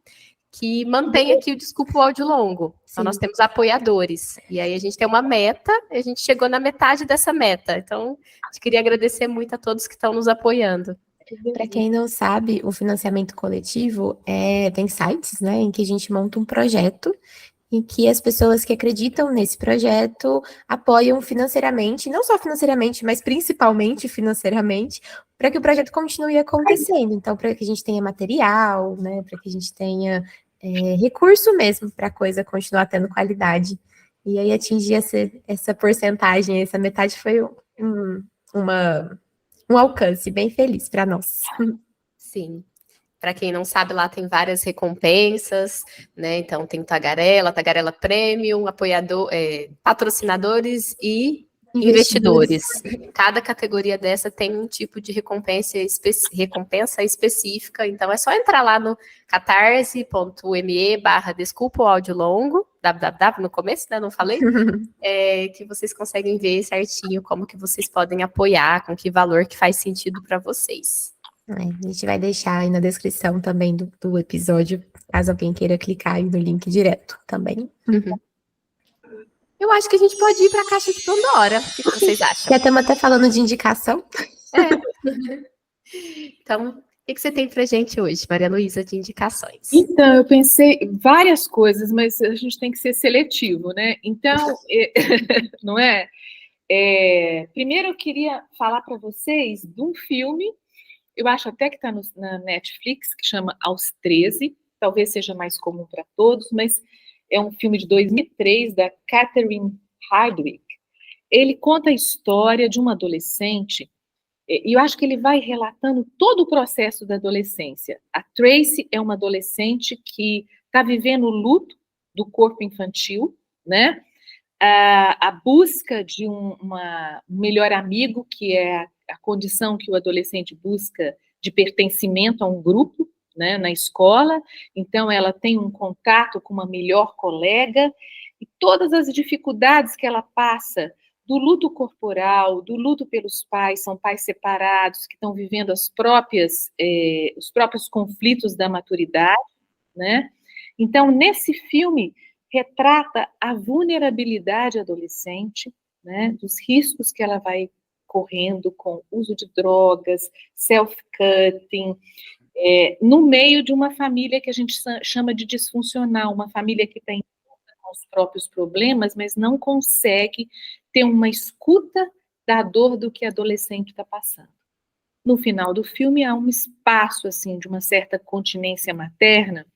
que mantém aqui o Desculpa o Áudio Longo. Então, nós temos apoiadores. E aí, a gente tem uma meta, e a gente chegou na metade dessa meta. Então, a gente queria agradecer muito a todos que estão nos apoiando. Para quem não sabe, o financiamento coletivo tem sites, né, em que a gente monta um projeto em que as pessoas que acreditam nesse projeto apoiam financeiramente, não só financeiramente, mas principalmente financeiramente, para que o projeto continue acontecendo. Então, para que a gente tenha material, né, para que a gente tenha recurso mesmo para a coisa continuar tendo qualidade. E aí atingir essa porcentagem, essa metade foi um alcance bem feliz para nós. Sim. Para quem não sabe, lá tem várias recompensas, né? Então tem Tagarela Premium, apoiador, patrocinadores e investidores. Cada categoria dessa tem um tipo de recompensa específica, então é só entrar lá no catarse.me/desculpa o áudio longo, www no começo, né? Não falei? Que vocês conseguem ver certinho como que vocês podem apoiar, com que valor que faz sentido para vocês. A gente vai deixar aí na descrição também do episódio, caso alguém queira clicar aí no link direto também. Eu acho que a gente pode ir para a caixa de Pandora. O que vocês acham? Já estamos até falando de indicação. Então, o que você tem pra gente hoje, Maria Luísa, de indicações? Então, eu pensei várias coisas, mas a gente tem que ser seletivo, né? Então, não é? Primeiro eu queria falar para vocês de um filme, eu acho até que está na Netflix, que chama Aos 13, talvez seja mais comum para todos, mas é um filme de 2003, da Catherine Hardwicke. Ele conta a história de uma adolescente, e eu acho que ele vai relatando todo o processo da adolescência. A Tracy é uma adolescente que está vivendo o luto do corpo infantil, né? A busca de um melhor amigo, que é a condição que o adolescente busca de pertencimento a um grupo, né, na escola. Então, ela tem um contato com uma melhor colega, e todas as dificuldades que ela passa, do luto corporal, do luto pelos pais, são pais separados, que estão vivendo os próprios conflitos da maturidade, né? Então, nesse filme, retrata a vulnerabilidade adolescente, né, dos riscos que ela vai correndo com uso de drogas, self-cutting, no meio de uma família que a gente chama de disfuncional, uma família que tem os próprios problemas, mas não consegue ter uma escuta da dor do que a adolescente está passando. No final do filme, há um espaço, assim, de uma certa continência materna,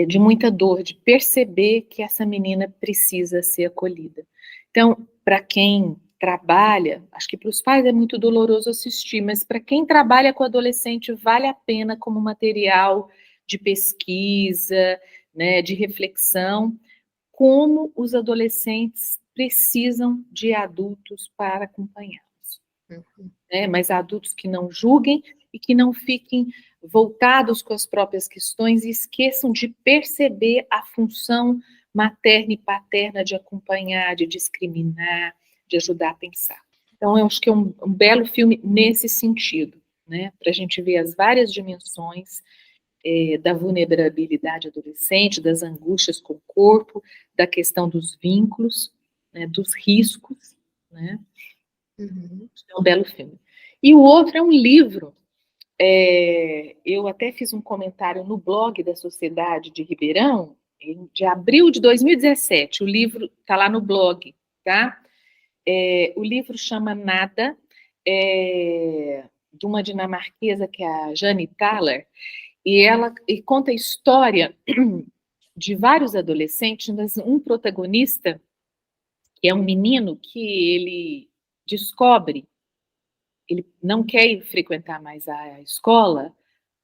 de muita dor, de perceber que essa menina precisa ser acolhida. Então, para quem trabalha, acho que para os pais é muito doloroso assistir, mas para quem trabalha com adolescente, vale a pena como material de pesquisa, né, de reflexão, como os adolescentes precisam de adultos para acompanhá-los. Né, mas adultos que não julguem e que não fiquem voltados com as próprias questões e esqueçam de perceber a função materna e paterna de acompanhar, de discriminar, de ajudar a pensar. Então, eu acho que é um belo filme nesse sentido, né, para a gente ver as várias dimensões da vulnerabilidade adolescente, das angústias com o corpo, da questão dos vínculos, né, dos riscos, né? É um belo filme. E o outro é um livro, eu até fiz um comentário no blog da Sociedade de Ribeirão, de abril de 2017, o livro está lá no blog, tá? O livro chama Nada, de uma dinamarquesa que é a Jane Thaler, e ela conta a história de vários adolescentes, mas um protagonista, que é um menino que ele descobre, ele não quer ir frequentar mais a escola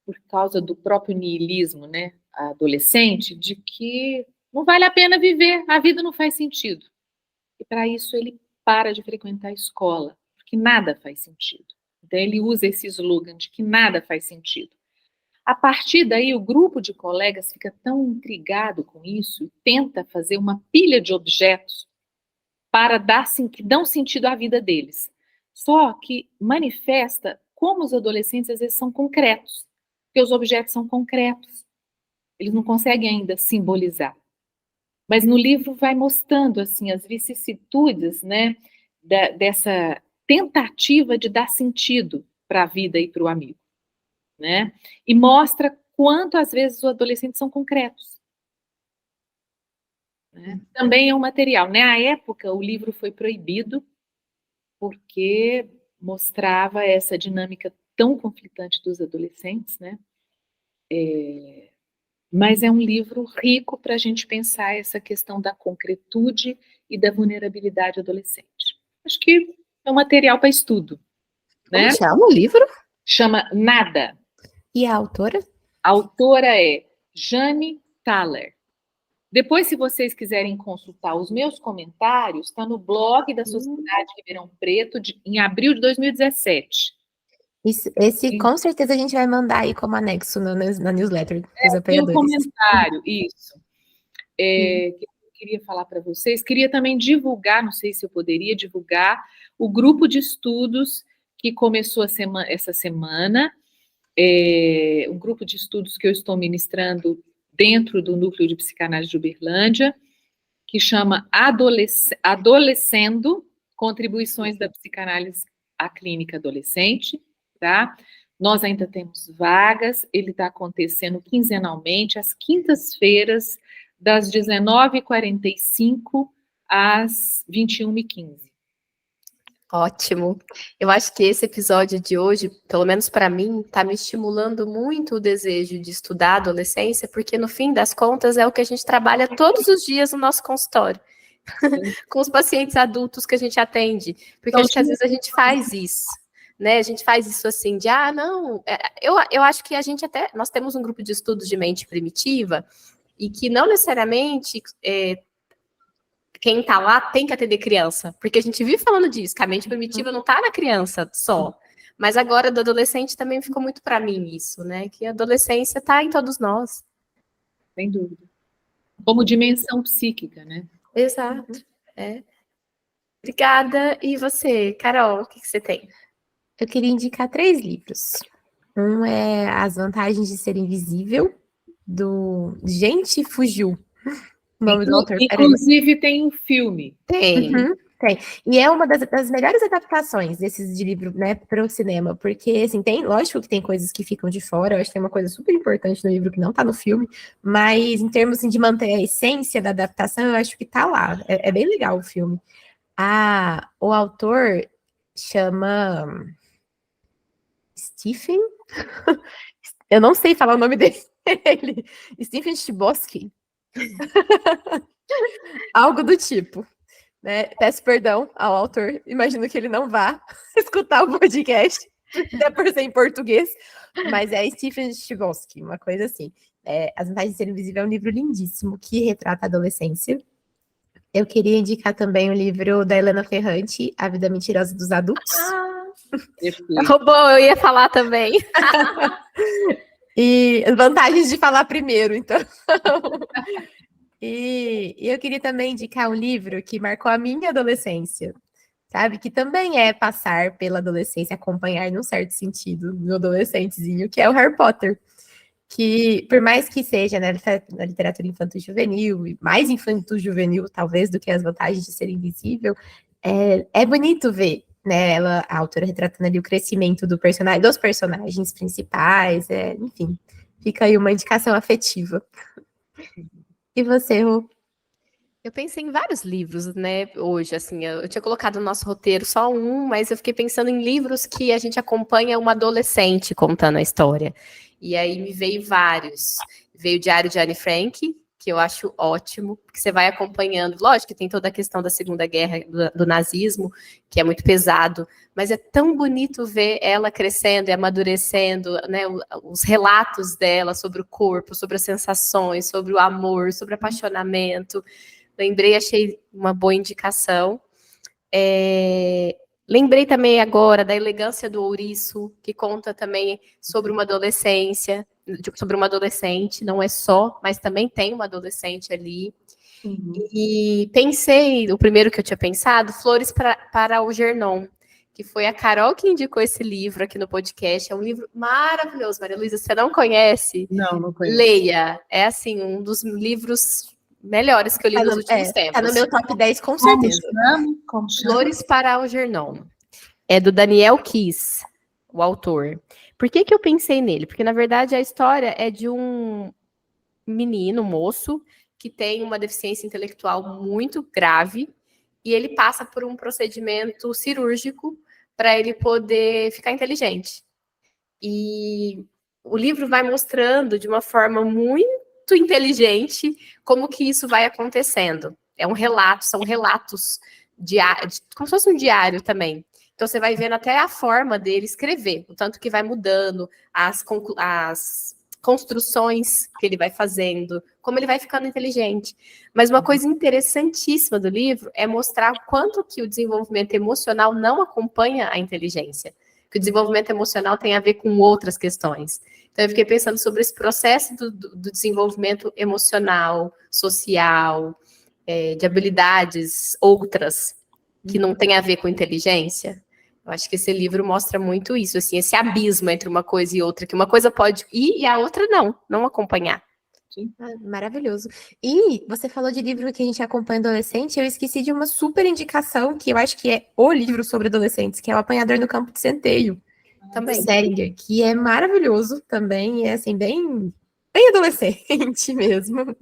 por causa do próprio niilismo, né, adolescente, de que não vale a pena viver, a vida não faz sentido. E para isso ele para de frequentar a escola, porque nada faz sentido. Então ele usa esse slogan de que nada faz sentido. A partir daí, o grupo de colegas fica tão intrigado com isso e tenta fazer uma pilha de objetos que dão sentido à vida deles. Só que manifesta como os adolescentes às vezes são concretos, porque os objetos são concretos. Eles não conseguem ainda simbolizar. Mas no livro vai mostrando assim as vicissitudes, né, dessa tentativa de dar sentido para a vida e para o amigo. Né? E mostra quanto às vezes os adolescentes são concretos. Né? Também é um material. Na época, o livro foi proibido porque mostrava essa dinâmica tão conflitante dos adolescentes, né? Mas é um livro rico para a gente pensar essa questão da concretude e da vulnerabilidade adolescente. Acho que é um material para estudo. Né? Como chama o livro? Chama Nada. E a autora? A autora é Jane Thaler. Depois, se vocês quiserem consultar os meus comentários, está no blog da Sociedade de Ribeirão Preto, em abril de 2017. Esse com certeza a gente vai mandar aí como anexo na newsletter dos apoiadores. Tem um comentário, isso. que eu queria falar para vocês. Queria também divulgar, não sei se eu poderia divulgar, o grupo de estudos que começou essa semana, um grupo de estudos que eu estou ministrando dentro do Núcleo de Psicanálise de Uberlândia, que chama Adolescendo, Contribuições da Psicanálise à Clínica Adolescente, tá? Nós ainda temos vagas, ele está acontecendo quinzenalmente, às quintas-feiras, das 19h45 às 21h15. Ótimo. Eu acho que esse episódio de hoje, pelo menos para mim, está me estimulando muito o desejo de estudar a adolescência, porque no fim das contas é o que a gente trabalha todos os dias no nosso consultório, com os pacientes adultos que a gente atende, porque acho que às vezes a gente faz isso, né? A gente faz isso assim de, não, eu acho que a gente nós temos um grupo de estudos de mente primitiva e que não necessariamente quem está lá tem que atender criança, porque a gente vive falando disso, que a mente primitiva não está na criança só, mas agora do adolescente também ficou muito para mim isso, né? Que a adolescência está em todos nós. Sem dúvida. Como dimensão psíquica, né? Exato. Obrigada. E você, Carol, o que você tem? Eu queria indicar 3 livros. Um é As Vantagens de Ser Invisível, do Gente Fugiu. O nome do autor. Inclusive tem um filme. Tem. Tem. E é uma das melhores adaptações desses de livro, né, para o cinema, porque, assim, lógico que tem coisas que ficam de fora, eu acho que tem uma coisa super importante no livro que não tá no filme, mas em termos, assim, de manter a essência da adaptação, eu acho que tá lá. É bem legal o filme. O autor chama Stephen? Eu não sei falar o nome dele. Stephen Chbosky. Algo do tipo. Né? Peço perdão ao autor, imagino que ele não vá escutar o podcast, até por ser em português, mas é Stephen Chbosky, uma coisa assim. As Vantagens de Ser Invisível é um livro lindíssimo que retrata a adolescência. Eu queria indicar também o livro da Helena Ferrante, A Vida Mentirosa dos Adultos. Roubou, eu ia falar também. E as vantagens de falar primeiro, então. E eu queria também indicar um livro que marcou a minha adolescência, sabe? Que também é passar pela adolescência, acompanhar num certo sentido, no adolescentezinho, que é o Harry Potter. Que, por mais que seja, né, na literatura infanto-juvenil, e mais infanto-juvenil, talvez, do que As Vantagens de Ser Invisível, é bonito ver, né, a autora retratando ali o crescimento dos personagens principais, enfim, fica aí uma indicação afetiva. E você, Rô? Eu pensei em vários livros, né, hoje, assim, eu tinha colocado no nosso roteiro só um, mas eu fiquei pensando em livros que a gente acompanha uma adolescente contando a história. E aí me veio vários. Veio o Diário de Anne Frank, que eu acho ótimo, porque você vai acompanhando. Lógico que tem toda a questão da Segunda Guerra, do nazismo, que é muito pesado, mas é tão bonito ver ela crescendo e amadurecendo, né, os relatos dela sobre o corpo, sobre as sensações, sobre o amor, sobre o apaixonamento. Lembrei, achei uma boa indicação. Lembrei também agora da Elegância do Ouriço, que conta também sobre uma adolescência, sobre uma adolescente, não é só, mas também tem uma adolescente ali. Uhum. E pensei, o primeiro que eu tinha pensado, Flores para Algernon, que foi a Carol que indicou esse livro aqui no podcast. É um livro maravilhoso, Maria Luísa, você não conhece? Não conheço. Leia, é assim, um dos livros melhores que eu li nos últimos tempos. Tá no meu top 10, com certeza. Como chama? Flores para Algernon. É do Daniel Kiss, o autor. Por que eu pensei nele? Porque, na verdade, a história é de um menino, um moço, que tem uma deficiência intelectual muito grave e ele passa por um procedimento cirúrgico para ele poder ficar inteligente. E o livro vai mostrando de uma forma muito inteligente como que isso vai acontecendo. É um relato, são relatos diários, como se fosse um diário também. Então você vai vendo até a forma dele escrever, o tanto que vai mudando, as construções que ele vai fazendo, como ele vai ficando inteligente. Mas uma coisa interessantíssima do livro é mostrar o quanto que o desenvolvimento emocional não acompanha a inteligência. que o desenvolvimento emocional tem a ver com outras questões. Então, eu fiquei pensando sobre esse processo do desenvolvimento emocional, social, de habilidades outras, que não tem a ver com inteligência. Eu acho que esse livro mostra muito isso, assim, esse abismo entre uma coisa e outra, que uma coisa pode ir e a outra não acompanhar. Maravilhoso. E você falou de livro que a gente acompanha adolescente, eu esqueci de uma super indicação, que eu acho que é o livro sobre adolescentes, que é O Apanhador no Campo de Centeio, Também. do Selinger, que é maravilhoso também, é assim, bem adolescente mesmo.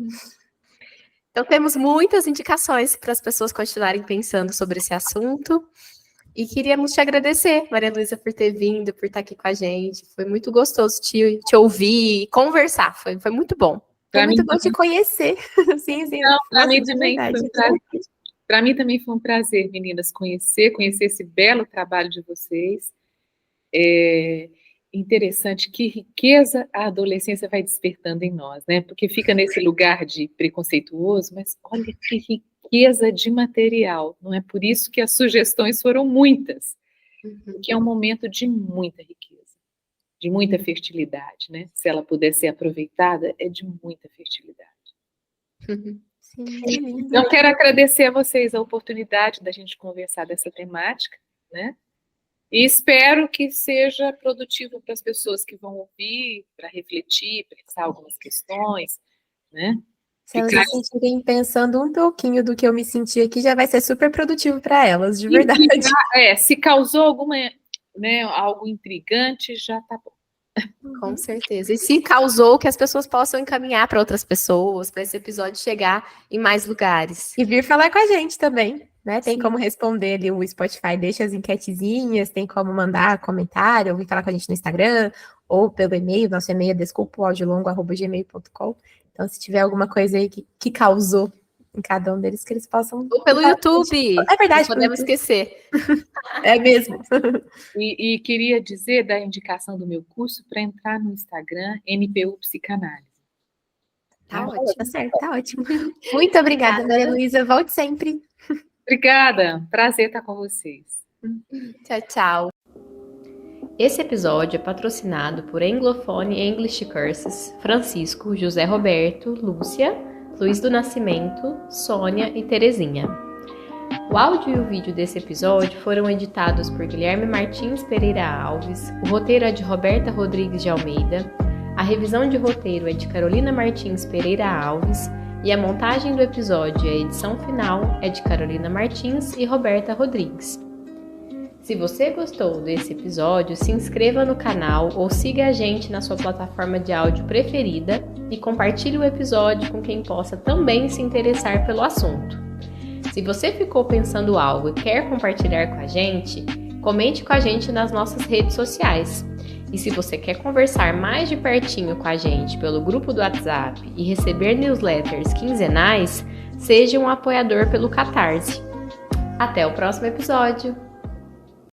Então, temos muitas indicações para as pessoas continuarem pensando sobre esse assunto. E queríamos te agradecer, Maria Luísa, por ter vindo, por estar aqui com a gente. Foi muito gostoso te ouvir e conversar. Foi muito bom. Foi muito bom te conhecer. Sim. Para mim também foi um prazer. Para mim também foi um prazer, meninas, conhecer esse belo trabalho de vocês. É interessante que riqueza a adolescência vai despertando em nós, né? Porque fica nesse lugar de preconceituoso, mas olha que riqueza de material. Não é por isso que as sugestões foram muitas, porque é um momento de muita riqueza, de muita fertilidade, né? Se ela puder ser aproveitada, é de muita fertilidade. Sim, então, quero agradecer a vocês a oportunidade da gente conversar dessa temática, né? E espero que seja produtivo para as pessoas que vão ouvir, para refletir, pensar algumas questões, né? Se elas se sentirem pensando um pouquinho do que eu me senti aqui, já vai ser super produtivo para elas, de verdade. Se causou alguma, né, algo intrigante, já tá bom. Com certeza. E se causou, que as pessoas possam encaminhar para outras pessoas, para esse episódio chegar em mais lugares. E vir falar com a gente também, né? Tem Sim. como responder ali, o Spotify deixa as enquetezinhas, tem como mandar comentário, ou vir falar com a gente no Instagram, ou pelo e-mail, nosso e-mail é desculpaaudiolongo@gmail.com. Então, se tiver alguma coisa aí que causou em cada um deles, que eles possam... Ou pelo YouTube. É verdade. Não podemos esquecer. É mesmo. E queria dizer da indicação do meu curso para entrar no Instagram, NPU Psicanálise. Tá ótimo, tá certo, tá ótimo. Muito obrigada, Maria Luísa. Volte sempre. Obrigada. Prazer estar com vocês. Tchau, tchau. Esse episódio é patrocinado por Anglophone English Courses, Francisco, José Roberto, Lúcia, Luiz do Nascimento, Sônia e Terezinha. O áudio e o vídeo desse episódio foram editados por Guilherme Martins Pereira Alves, o roteiro é de Roberta Rodrigues de Almeida, a revisão de roteiro é de Carolina Martins Pereira Alves e a montagem do episódio e a edição final é de Carolina Martins e Roberta Rodrigues. Se você gostou desse episódio, se inscreva no canal ou siga a gente na sua plataforma de áudio preferida e compartilhe o episódio com quem possa também se interessar pelo assunto. Se você ficou pensando algo e quer compartilhar com a gente, comente com a gente nas nossas redes sociais. E se você quer conversar mais de pertinho com a gente pelo grupo do WhatsApp e receber newsletters quinzenais, seja um apoiador pelo Catarse. Até o próximo episódio!